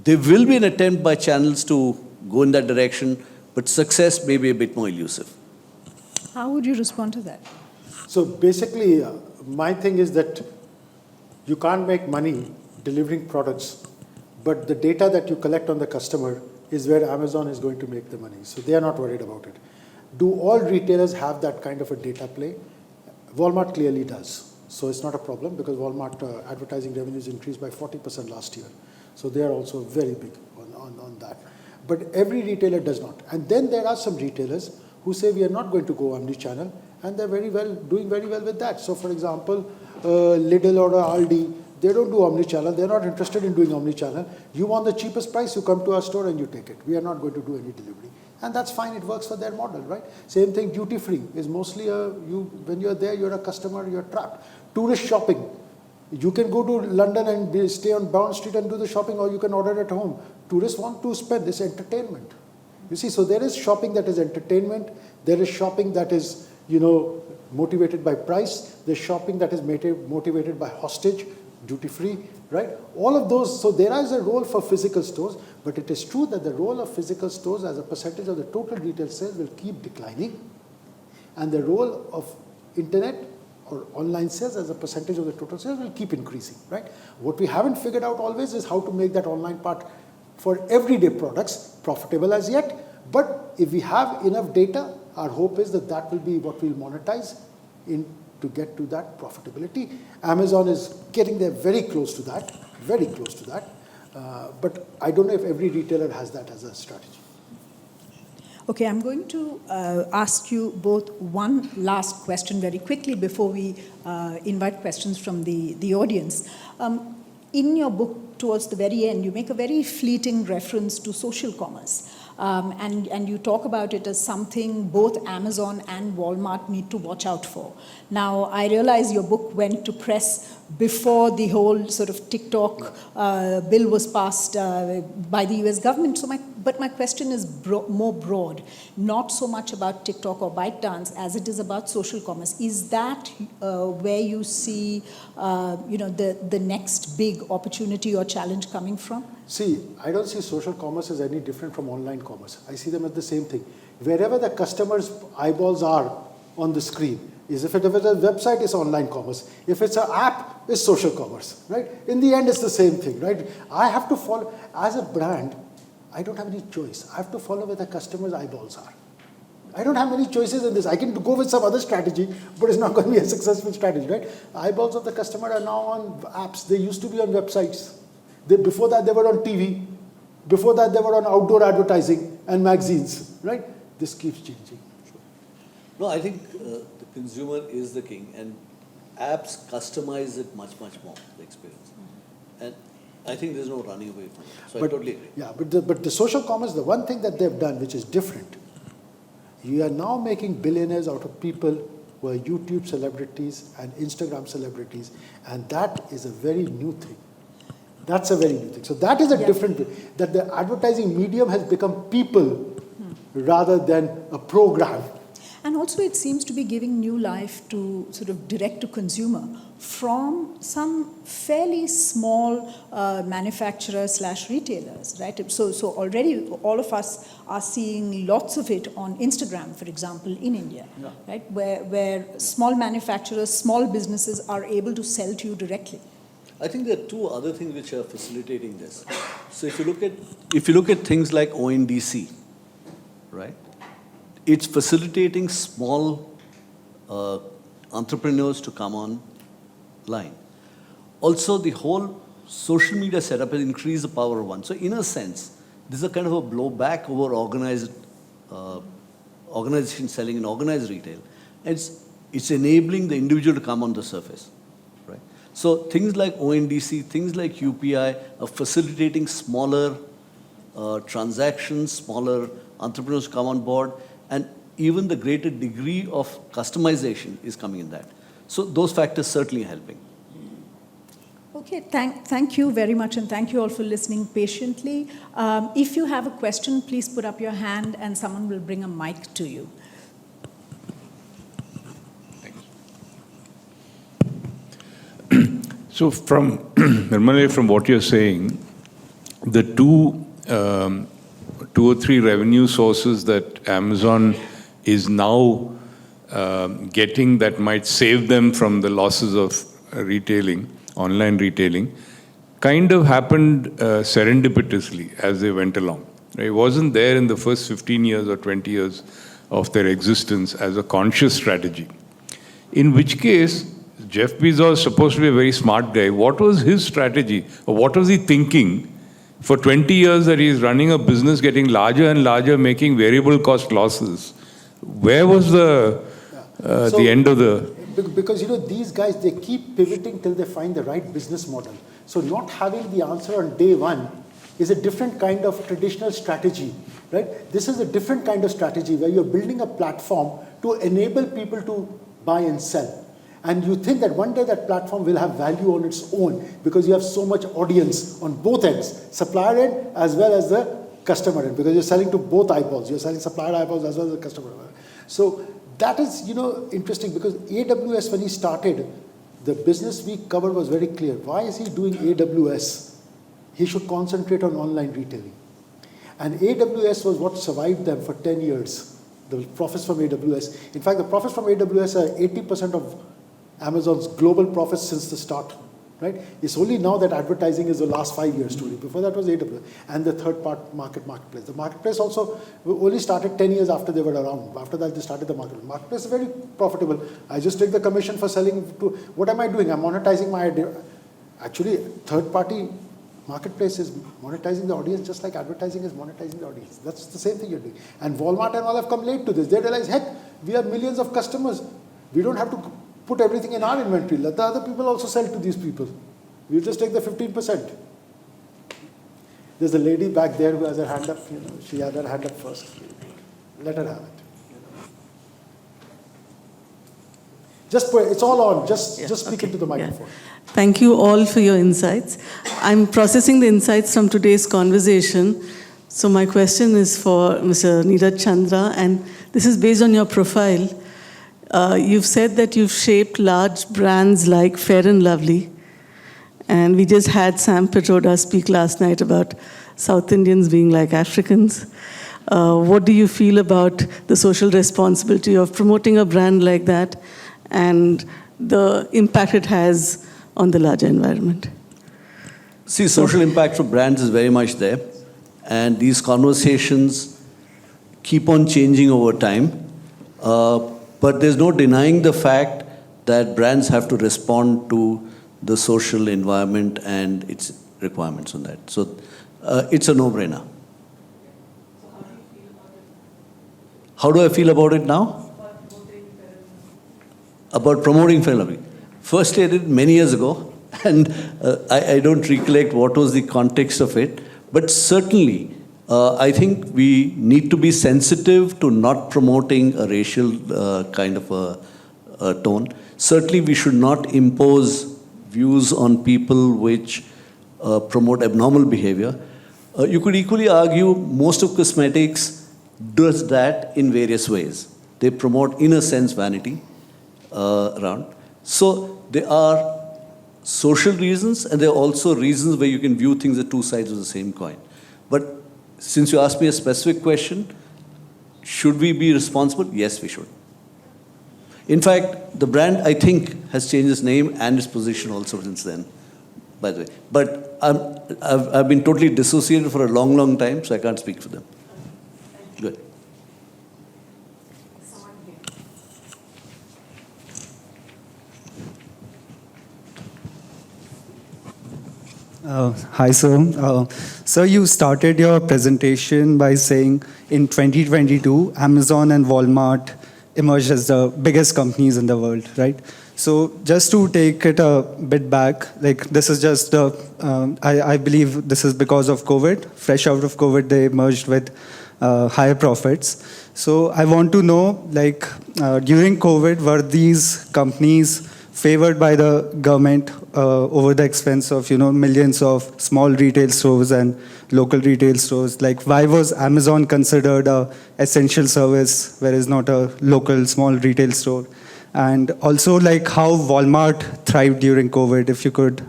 there will be an attempt by channels to go in that direction, but success may be a bit more elusive. How would you respond to that? So basically, my thing is that you can't make money delivering products, but the data that you collect on the customer is where Amazon is going to make the money. So they are not worried about it. Do all retailers have that kind of a data play? Walmart clearly does. So it's not a problem because Walmart advertising revenues increased by 40% last year. So they are also very big on that. But every retailer does not. And then there are some retailers who say we are not going to go omni-channel, and they're doing very well with that. So for example, Lidl or Aldi, they don't do omni-channel. They're not interested in doing omni-channel. You want the cheapest price, you come to our store and you take it. We are not going to do any delivery. And that's fine, it works for their model, right? Same thing, duty-free is mostly when you're there, you're a customer, you're trapped. Tourist shopping, you can go to London and stay on Bond Street and do the shopping, or you can order at home. Tourists want to spend this entertainment. You see, so there is shopping that is entertainment, there is shopping that is, motivated by price, there's shopping that is motivated by hostage, duty-free, right? All of those, so there is a role for physical stores, but it is true that the role of physical stores as a percentage of the total retail sales will keep declining, and the role of internet or online sales as a percentage of the total sales will keep increasing, right? What we haven't figured out always is how to make that online part for everyday products profitable as yet, but if we have enough data, our hope is that that will be what we'll monetize to get to that profitability. Amazon is getting there very close to that, but I don't know if every retailer has that as a strategy. Okay, I'm going to ask you both one last question very quickly before we invite questions from the audience. In your book, towards the very end, you make a very fleeting reference to social commerce. And you talk about it as something both Amazon and Walmart need to watch out for. Now, I realize your book went to press before the whole sort of TikTok bill was passed by the US government. But my question is more broad, not so much about TikTok or ByteDance as it is about social commerce. Is that where you see the next big opportunity or challenge coming from? See, I don't see social commerce as any different from online commerce. I see them as the same thing. Wherever the customer's eyeballs are on the screen, if it's a website, it's online commerce. If it's an app, it's social commerce, right? In the end, it's the same thing, right? I have to follow, as a brand, I don't have any choice. I have to follow where the customer's eyeballs are. I don't have many choices in this. I can go with some other strategy, but it's not going to be a successful strategy, right? Eyeballs of the customer are now on apps. They used to be on websites. Before that, they were on TV. Before that, they were on outdoor advertising and magazines, right? This keeps changing. No, I think the consumer is the king, and apps customize it much, much more, the experience. And I think there's no running away from it. So I totally agree. Yeah, but the social commerce, the one thing that they've done, which is different, you are now making billionaires out of people who are YouTube celebrities and Instagram celebrities, and that is a very new thing. That's a very new thing. So that is a different way, that the advertising medium has become people rather than a program. And also it seems to be giving new life to sort of direct to consumer from some fairly small manufacturers/retailers, right? So already all of us are seeing lots of it on Instagram, for example, in India, right? Where small manufacturers, small businesses are able to sell to you directly. I think there are two other things which are facilitating this. So if you look at things like ONDC, right? It's facilitating small entrepreneurs to come online. Also, the whole social media setup has increased the power of one. So in a sense, this is a kind of a blowback over organization selling in organized retail. And it's enabling the individual to come on the surface. So things like ONDC, things like UPI are facilitating smaller transactions, smaller entrepreneurs come on board, and even the greater degree of customization is coming in that. So those factors certainly are helping. Okay, thank you very much, and thank you all for listening patiently. If you have a question, please put up your hand and someone will bring a mic to you. So Nirmala, from what you're saying, the two or three revenue sources that Amazon is now getting that might save them from the losses of retailing, online retailing, kind of happened serendipitously as they went along. It wasn't there in the first 15 years or 20 years of their existence as a conscious strategy. In which case, Jeff Bezos is supposed to be a very smart guy. What was his strategy? Or what was he thinking for 20 years that he's running a business getting larger and larger, making variable cost losses? Where was the end of the... Because, these guys, they keep pivoting till they find the right business model. So not having the answer on day one is a different kind of traditional strategy, right? This is a different kind of strategy where you're building a platform to enable people to buy and sell. And you think that one day that platform will have value on its own because you have so much audience on both ends, supplier end as well as the customer end, because you're selling to both eyeballs. You're selling supplier eyeballs as well as the customer. So that is, interesting because AWS, when he started, the business we covered was very clear. Why is he doing AWS? He should concentrate on online retailing. And AWS was what survived them for 10 years, the profits from AWS. In fact, the profits from AWS are 80% of Amazon's global profits since the start, right? It's only now that advertising is the last 5 years story. Before that was AWS and the third part marketplace. The marketplace also only started 10 years after they were around. After that, they started the marketplace. Marketplace is very profitable. I just take the commission for selling to, what am I doing? I'm monetizing my idea. Actually, third party Marketplace is monetizing the audience just like advertising is monetizing the audience. That's the same thing you're doing. And Walmart and all have come late to this. They realize, heck, we have millions of customers. We don't have to put everything in our inventory. Let the other people also sell to these people. We'll just take the 15%. There's a lady back there who has her hand up. She had her hand up first. Let her have it. Just put, it's all on. Just speak into the microphone. Yeah. Thank you all for your insights. I'm processing the insights from today's conversation. So my question is for Mr. Neeraj Chandra, and this is based on your profile. You've said that you've shaped large brands like Fair and Lovely, and we just had Sam Pitroda speak last night about South Indians being like Africans. What do you feel about the social responsibility of promoting a brand like that and the impact it has on the larger environment? See, social impact for brands is very much there. And these conversations keep on changing over time. But there's no denying the fact that brands have to respond to the social environment and its requirements on that. So it's a no-brainer. How do I feel about it now? About promoting Fair and Lovely. Firstly, I did it many years ago, and I don't recollect what was the context of it. But certainly, I think we need to be sensitive to not promoting a racial kind of a tone. Certainly, we should not impose views on people which promote abnormal behavior. You could equally argue most of cosmetics does that in various ways. They promote, in a sense, vanity around. So there are social reasons, and there are also reasons where you can view things as two sides of the same coin. But since you asked me a specific question, should we be responsible? Yes, we should. In fact, the brand, I think, has changed its name and its position also since then, by the way. But I've been totally dissociated for a long, long time, so I can't speak for them. Good. Hi, sir. Sir, you started your presentation by saying in 2022, Amazon and Walmart emerged as the biggest companies in the world, right? So just to take it a bit back, like this is just, I believe this is because of COVID. Fresh out of COVID, they merged with higher profits. So I want to know, like during COVID, were these companies favored by the government over the expense of, millions of small retail stores and local retail stores? Like, why was Amazon considered a essential service, whereas not a local small retail store? And also, like, how Walmart thrived during COVID, if you could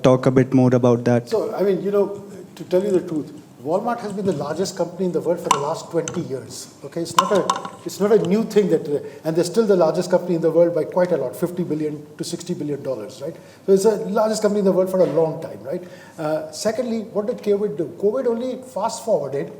talk a bit more about that. So, I mean, to tell you the truth, Walmart has been the largest company in the world for the last 20 years. Okay, it's not a new thing and they're still the largest company in the world by quite a lot, $50 billion to $60 billion, right? So it's the largest company in the world for a long time, right? Secondly, what did COVID do? COVID only fast-forwarded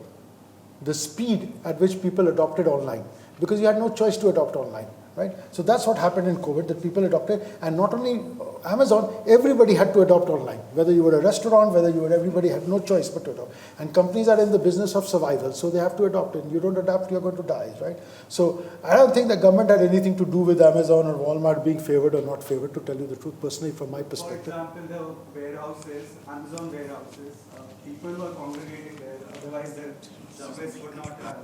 the speed at which people adopted online, because you had no choice to adopt online, right? So that's what happened in COVID, that people adopted, and not only Amazon, everybody had to adopt online. Whether you were a restaurant, everybody had no choice but to adopt. And companies are in the business of survival, so they have to adopt it. You don't adopt, you're going to die, right? So I don't think the government had anything to do with Amazon or Walmart being favored or not favored, to tell you the truth, personally, from my perspective. For example, the warehouses, Amazon warehouses, people were congregating there, otherwise the service would not have...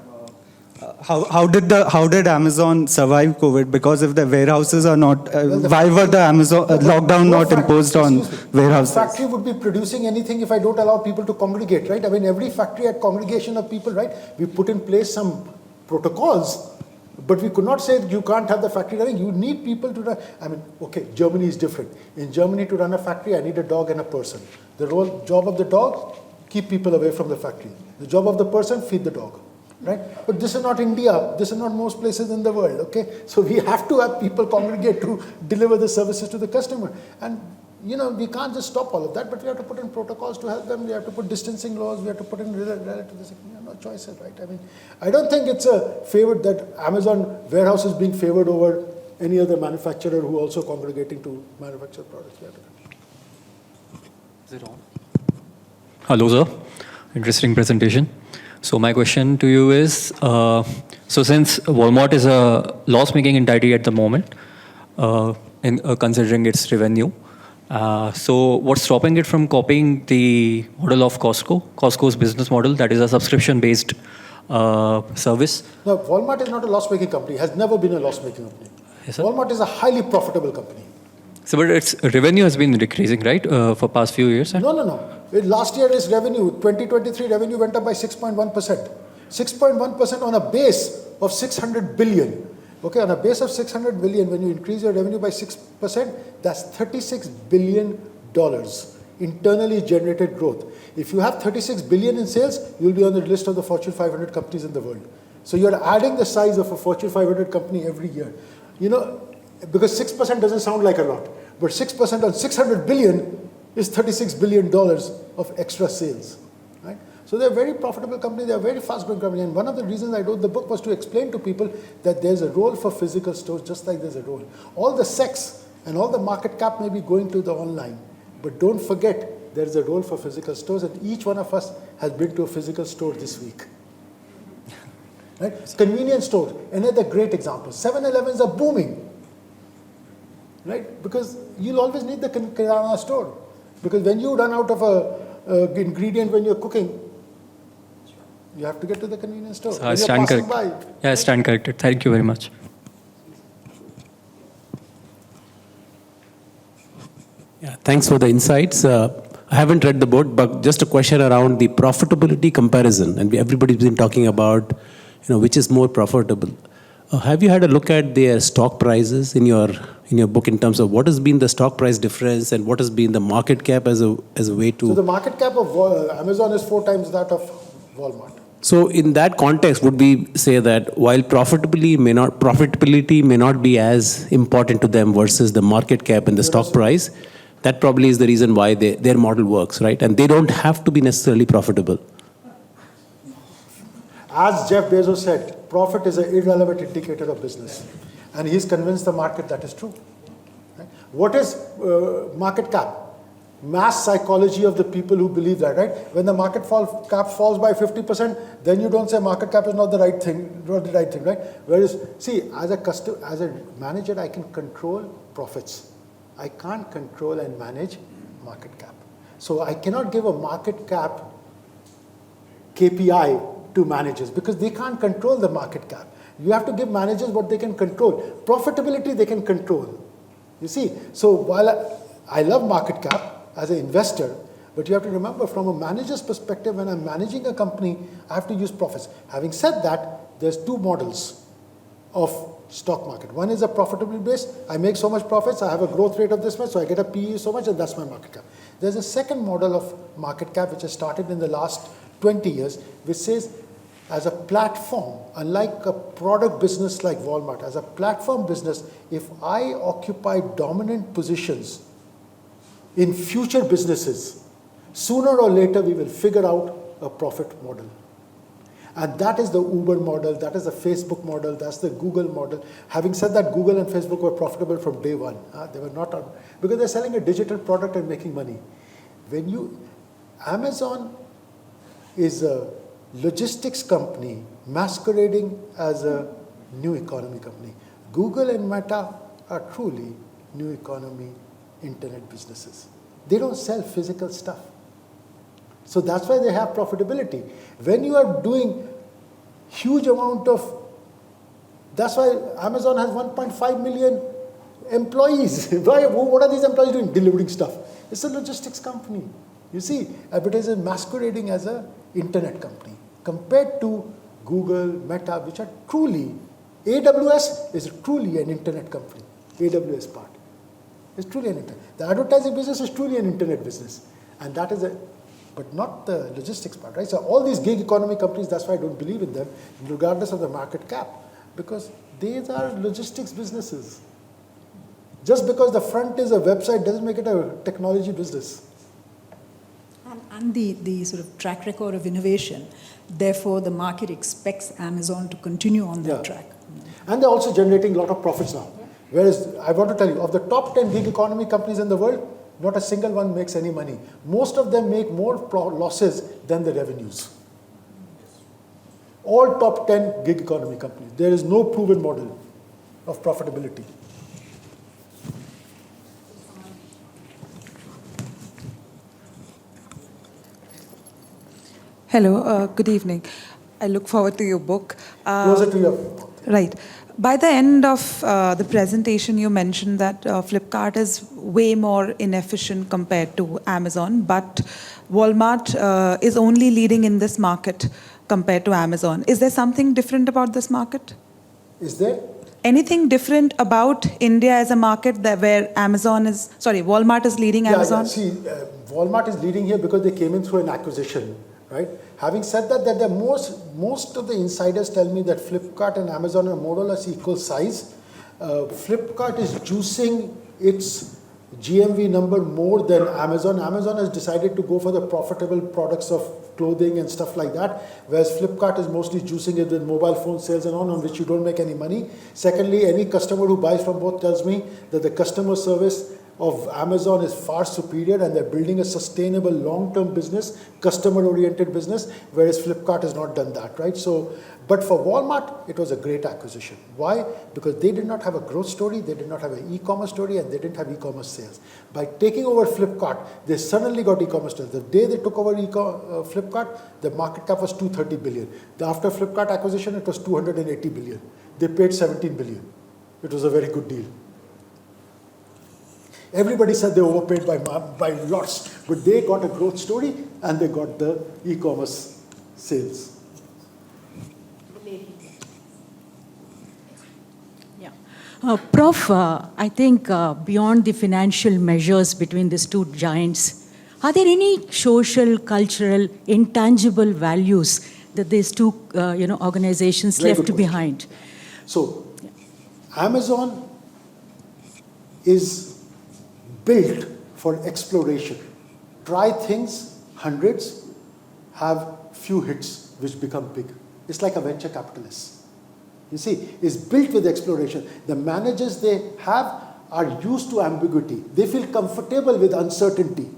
How did Amazon survive COVID? Because if the warehouses are not, why were the Amazon lockdown not imposed on warehouses? No factory would be producing anything if I don't allow people to congregate, right? I mean, every factory had congregation of people, right? We put in place some protocols, but we could not say you can't have the factory running. You need people to run. I mean, okay, Germany is different. In Germany, to run a factory, I need a dog and a person. The job of the dog, keep people away from the factory. The job of the person, feed the dog. Right? But this is not India. This is not most places in the world. Okay, so we have to have people congregate to deliver the services to the customer. And we can't just stop all of that, but we have to put in protocols to help them. We have to put distancing laws. We have to put in relative. No choices, right? I mean, I don't think it's a favored that Amazon warehouse is being favored over any other manufacturer who also congregating to manufacture products. Is it on? Hello, sir. Interesting presentation. So my question to you is, so since Walmart is a loss-making entity at the moment, considering its revenue, so what's stopping it from copying the model of Costco, Costco's business model, that is a subscription-based service? No, Walmart is not a loss-making company, has never been a loss-making company. Yes, sir. Walmart is a highly profitable company. So, but its revenue has been decreasing, right, for past few years? No. Last year, its revenue, 2023 revenue went up by 6.1%. 6.1% on a base of 600 billion. Okay, on a base of 600 billion, when you increase your revenue by 6%, that's $36 billion internally generated growth. If you have 36 billion in sales, you'll be on the list of the Fortune 500 companies in the world. So you're adding the size of a Fortune 500 company every year. You know, because 6% doesn't sound like a lot, but 6% on 600 billion is $36 billion of extra sales, right? So they're a very profitable company, they're a very fast-growing company, and one of the reasons I wrote the book was to explain to people that there's a role for physical stores just like there's a role. All the sex and all the market cap may be going to the online, but don't forget there's a role for physical stores, and each one of us has been to a physical store this week. Right? Convenience stores, another great example. 7-Elevens are booming, right? Because you'll always need the kirana store. Because when you run out of a ingredient when you're cooking, you have to get to the convenience store. So I stand corrected. Yeah, I stand corrected. Thank you very much. Yeah, thanks for the insights. I haven't read the book, but just a question around the profitability comparison. And everybody's been talking about, which is more profitable. Have you had a look at their stock prices in your book in terms of what has been the stock price difference and what has been the market cap as a way to? So the market cap of Amazon is 4 times that of Walmart. So in that context, would we say that while profitability may not be as important to them versus the market cap and the stock price, that probably is the reason why their model works, right? And they don't have to be necessarily profitable. As Jeff Bezos said, profit is an irrelevant indicator of business. And he's convinced the market that is true. Right? What is market cap? Mass psychology of the people who believe that, right? When the market cap falls by 50%, then you don't say market cap is not the right thing, right? Whereas, see, as a manager, I can control profits. I can't control and manage market cap. So I cannot give a market cap KPI to managers because they can't control the market cap. You have to give managers what they can control. Profitability they can control. You see, so while I love market cap as an investor, but you have to remember from a manager's perspective, when I'm managing a company, I have to use profits. Having said that, there's 2 models of stock market. One is a profitability base. I make so much profits, I have a growth rate of this much, so I get a PE so much, and that's my market cap. There's a second model of market cap which has started in the last 20 years, which says as a platform, unlike a product business like Walmart, as a platform business, if I occupy dominant positions in future businesses, sooner or later we will figure out a profit model. And that is the Uber model, that is the Facebook model, that's the Google model. Having said that, Google and Facebook were profitable from day one. They were not, because they're selling a digital product and making money. Amazon is a logistics company masquerading as a new economy company. Google and Meta are truly new economy internet businesses. They don't sell physical stuff. So that's why they have profitability. When you are doing huge amount of, that's why Amazon has 1.5 million employees. What are these employees doing? Delivering stuff. It's a logistics company. You see, advertisers masquerading as an internet company compared to Google, Meta, which are truly, AWS is truly an internet company. AWS part is truly an internet. The advertising business is truly an internet business. And that is but not the logistics part, right? So all these gig economy companies, that's why I don't believe in them, regardless of the market cap, because these are logistics businesses. Just because the front is a website doesn't make it a technology business. And the sort of track record of innovation. Therefore, the market expects Amazon to continue on that track. And they're also generating a lot of profits now. Whereas, I want to tell you, of the top 10 gig economy companies in the world, Not a single one makes any money. Most of them make more losses than the revenues. All top 10 gig economy companies. There is no proven model of profitability. Hello, good evening. I look forward to your book. Closer to your... Right. By the end of the presentation, you mentioned that Flipkart is way more inefficient compared to Amazon, but Walmart is only leading in this market compared to Amazon. Is there something different about this market? Is there? Anything different about India as a market that where Walmart is leading Amazon? Yeah, see, Walmart is leading here because they came in through an acquisition, right? Having said that, most of the insiders tell me that Flipkart and Amazon are more or less equal size. Flipkart is juicing its GMV number more than Amazon. Amazon has decided to go for the profitable products of clothing and stuff like that, whereas Flipkart is mostly juicing it with mobile phone sales and on which you don't make any money. Secondly, any customer who buys from both tells me that the customer service of Amazon is far superior and they're building a sustainable long-term business, customer-oriented business, whereas Flipkart has not done that, right? So, but for Walmart, it was a great acquisition. Why? Because they did not have a growth story, they did not have an e-commerce story, and they didn't have e-commerce sales. By taking over Flipkart, they suddenly got e-commerce sales. The day they took over Flipkart, the market cap was 230 billion. After Flipkart acquisition, it was 280 billion. They paid 17 billion. It was a very good deal. Everybody said they overpaid by lots, but they got a growth story and they got the e-commerce sales. Yeah. Prof, I think beyond the financial measures between these two giants, are there any social, cultural, intangible values that these two organizations left behind? So, Amazon is built for exploration. Try things, hundreds, have few hits which become big. It's like a venture capitalist. You see, it's built with exploration. The managers they have are used to ambiguity. They feel comfortable with uncertainty.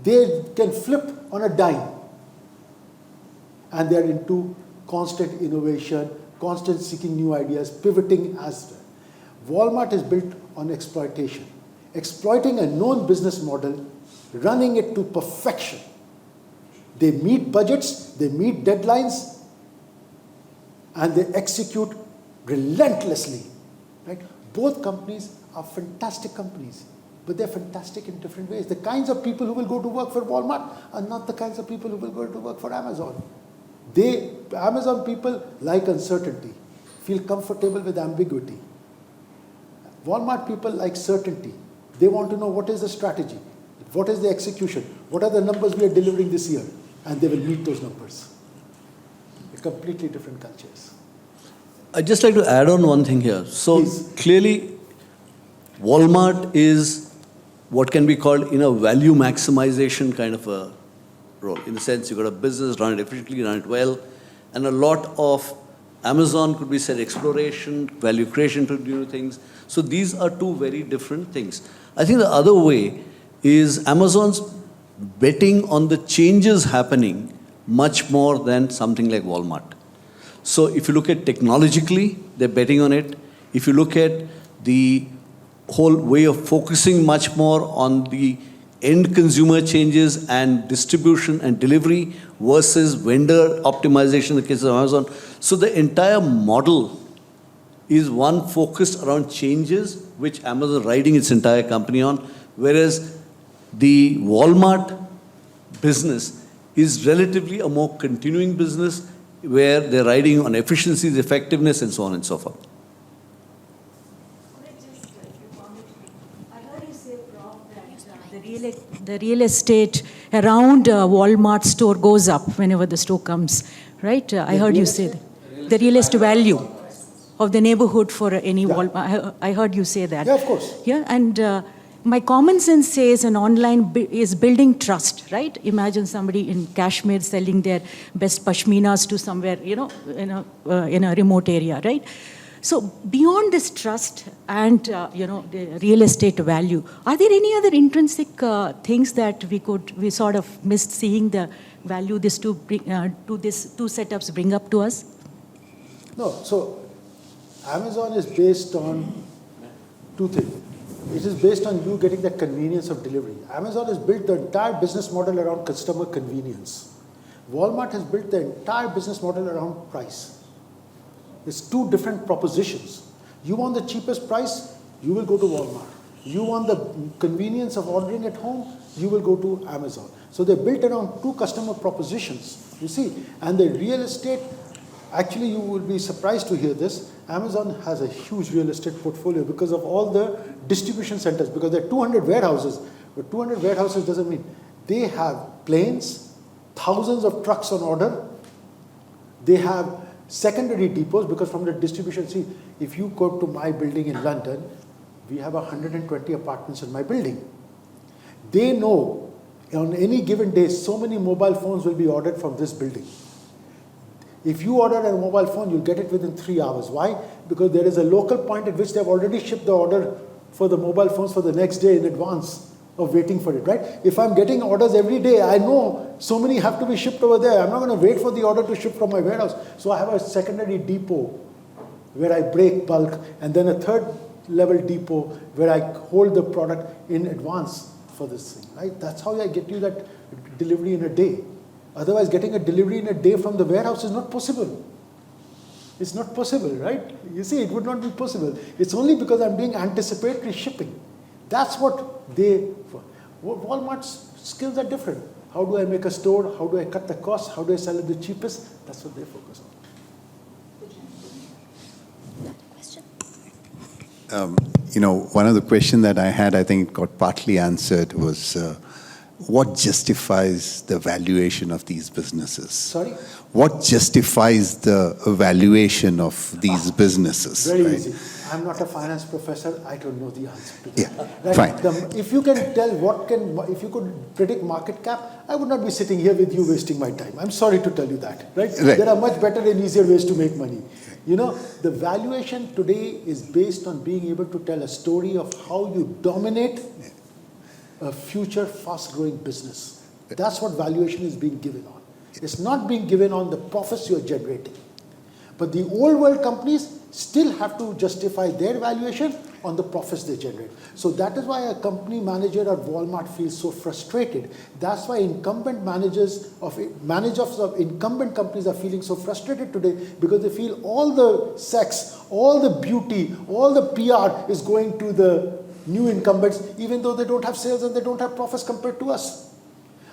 They can flip on a dime. And they're into constant innovation, constant seeking new ideas, pivoting as well. Walmart is built on exploitation. Exploiting a known business model, running it to perfection. They meet budgets, they meet deadlines, and they execute relentlessly. Right? Both companies are fantastic companies, but they're fantastic in different ways. The kinds of people who will go to work for Walmart are not the kinds of people who will go to work for Amazon. Amazon people like uncertainty, feel comfortable with ambiguity. Walmart people like certainty. They want to know what is the strategy, what is the execution, what are the numbers we are delivering this year, and they will meet those numbers. It's completely different cultures. I'd just like to add on one thing here. So Please. Clearly, Walmart is what can be called a value maximization kind of a role. In the sense, you've got a business, run it efficiently, run it well, and a lot of Amazon could be said exploration, value creation to do things. So these are two very different things. I think the other way is Amazon's betting on the changes happening much more than something like Walmart. So if you look at technologically, they're betting on it. If you look at the whole way of focusing much more on the end consumer changes and distribution and delivery versus vendor optimization in the case of Amazon. So the entire model is one focused around changes which Amazon is riding its entire company on, whereas the Walmart business is relatively a more continuing business where they're riding on efficiencies, effectiveness, and so on and so forth. I heard you say, Prof, that the real estate around Walmart store goes up whenever the store comes, right? I heard you say that. The real estate value of the neighborhood for any Walmart. I heard you say that. Yeah, of course. Yeah, and my common sense says an online is building trust, right? Imagine somebody in Kashmir selling their best pashminas to somewhere, in a remote area, right? So beyond this trust, and the real estate value. Are there any other intrinsic things that we sort of missed seeing the value these two setups bring up to us? No, so Amazon is based on two things. It is based on you getting the convenience of delivery. Amazon has built the entire business model around customer convenience. Walmart has built the entire business model around price. It's two different propositions. You want the cheapest price, you will go to Walmart. You want the convenience of ordering at home, you will go to Amazon. So they're built around two customer propositions, you see. And the real estate, actually you will be surprised to hear this, Amazon has a huge real estate portfolio because of all the distribution centers, because there are 200 warehouses. But 200 warehouses doesn't mean they have planes, thousands of trucks on order. They have secondary depots, because from the distribution, see, if you go to my building in London, we have 120 apartments in my building. They know on any given day, so many mobile phones will be ordered from this building. If you order a mobile phone, you'll get it within 3 hours. Why? Because there is a local point at which they've already shipped the order for the mobile phones for the next day in advance of waiting for it, right? If I'm getting orders every day, I know so many have to be shipped over there. I'm not going to wait for the order to ship from my warehouse. So I have a secondary depot where I break bulk, and then a third level depot where I hold the product in advance for this thing, right? That's how I get you that delivery in a day. Otherwise, getting a delivery in a day from the warehouse is not possible. It's not possible, right? You see, it would not be possible. It's only because I'm doing anticipatory shipping. That's what Walmart's skills are different. How do I make a store? How do I cut the cost? How do I sell it the cheapest? That's what they focus on. One of the questions that I had, I think it got partly answered, was what justifies the valuation of these businesses? Sorry? What justifies the valuation of these businesses? Very right? easy. I'm not a finance professor. I don't know the answer to that. Yeah, fine. If you can tell if you could predict market cap, I would not be sitting here with you wasting my time. I'm sorry to tell you that, right? There are much better and easier ways to make money. The valuation today is based on being able to tell a story of how you dominate a future fast-growing business. That's what valuation is being given on. It's not being given on the profits you're generating. But the old world companies still have to justify their valuation on the profits they generate. So that is why a company manager at Walmart feels so frustrated. That's why managers of incumbent companies are feeling so frustrated today, because they feel all the sex, all the beauty, all the PR is going to the new incumbents, even though they don't have sales and they don't have profits compared to us.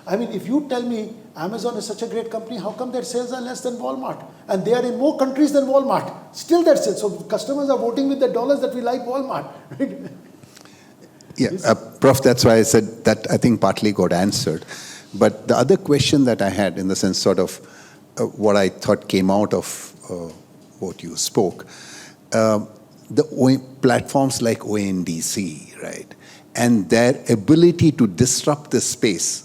I mean, if you tell me Amazon is such a great company, how come their sales are less than Walmart? And they are in more countries than Walmart. Still their sales. So customers are voting with their dollars that we like Walmart, right? Yeah, Prof, that's why I said that I think partly got answered. But the other question that I had, in the sense sort of what I thought came out of what you spoke, the platforms like ONDC, right, and their ability to disrupt the space,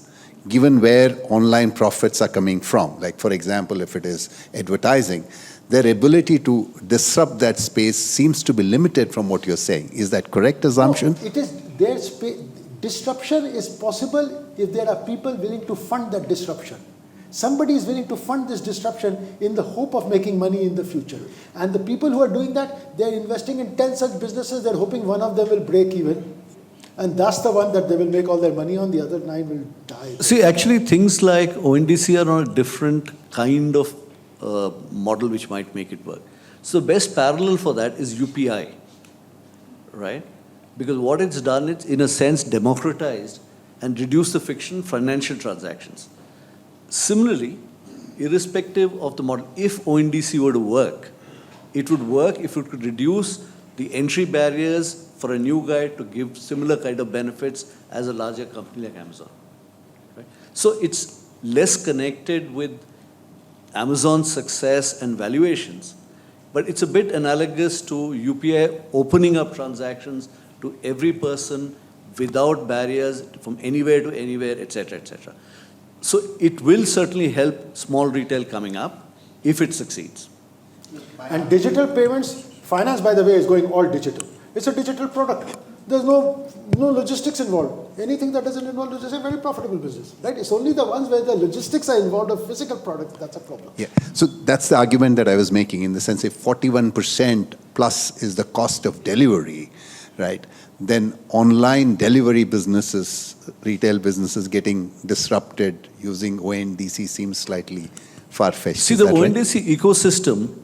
given where online profits are coming from. Like, for example, if it is advertising, their ability to disrupt that space seems to be limited from what you're saying. Is that correct assumption? No, it is their space. Disruption is possible if there are people willing to fund that disruption. Somebody is willing to fund this disruption in the hope of making money in the future. And the people who are doing that, they're investing in 10 such businesses, they're hoping one of them will break even. And that's the one that they will make all their money on, the other 9 will die. See, actually, things like ONDC are on a different kind of model which might make it work. So the best parallel for that is UPI, right? Because what it's done, it's in a sense democratized and reduced the friction in financial transactions. Similarly, irrespective of the model, if ONDC were to work, it would work if it could reduce the entry barriers for a new guy to give similar kind of benefits as a larger company like Amazon. Right? So it's less connected with Amazon's success and valuations, but it's a bit analogous to UPI opening up transactions to every person without barriers from anywhere to anywhere, etc., etc. So it will certainly help small retail coming up if it succeeds. And digital payments, finance, by the way, is going all digital. It's a digital product. There's no logistics involved. Anything that doesn't involve logistics is a very profitable business, right? It's only the ones where the logistics are involved of physical products that's a problem. Yeah. So that's the argument that I was making, in the sense if 41% plus is the cost of delivery, right? Then online delivery businesses, retail businesses getting disrupted using ONDC seems slightly far-fetched. See, Is the that right? ONDC ecosystem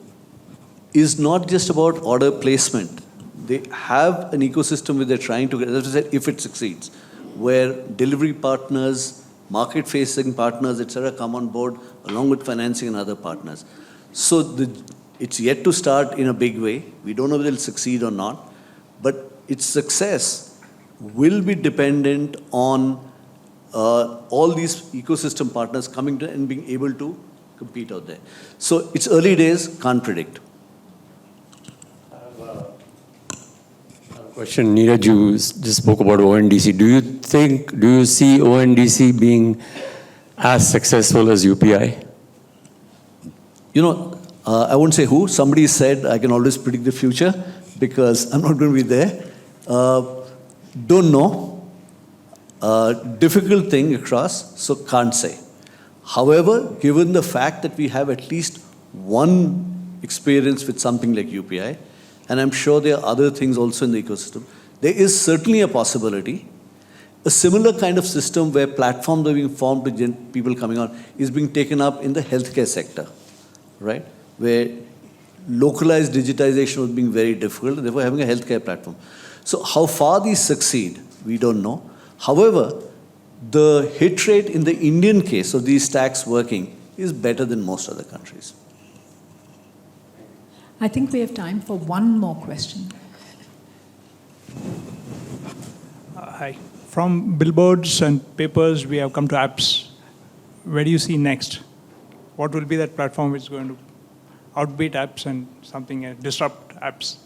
is not just about order placement. They have an ecosystem where they're trying to get, as I said, if it succeeds, where delivery partners, market-facing partners, etc., come on board along with financing and other partners. So it's yet to start in a big way. We don't know whether it'll succeed or not, but its success will be dependent on all these ecosystem partners coming to and being able to compete out there. So it's early days, can't predict. Question, Neeraj, you just spoke about ONDC. Do you see ONDC being as successful as UPI? You know, I won't say who. Somebody said I can always predict the future because I'm not going to be there. Don't know. Difficult thing across, so can't say. However, given the fact that we have at least one experience with something like UPI, and I'm sure there are other things also in the ecosystem, there is certainly a possibility. A similar kind of system where platforms are being formed with people coming on is being taken up in the healthcare sector, right? Where localized digitization was being very difficult, and therefore having a healthcare platform. So how far these succeed, we don't know. However, the hit rate in the Indian case of these stacks working is better than most other countries. I think we have time for one more question. Hi. From billboards and papers, we have come to apps. Where do you see next? What will be that platform which is going to outbeat apps and something disrupt apps?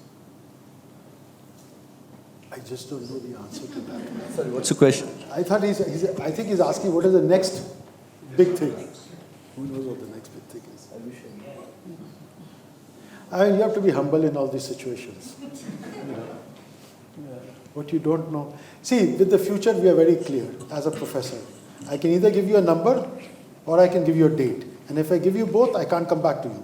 I just don't know the answer to that. Sorry, what's the question? I think he's asking what is the next big thing. Who knows what the next big thing is? I mean, you have to be humble in all these situations. What you don't know. See, with the future, we are very clear as a professor. I can either give you a number or I can give you a date. And if I give you both, I can't come back to you.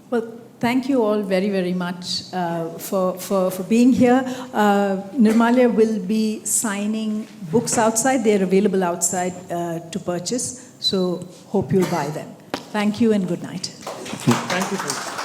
Well, thank you all very, very much for being here. Nirmalia will be signing books outside. They're available outside to purchase. So hope you'll buy them. Thank you and good night. Thank you.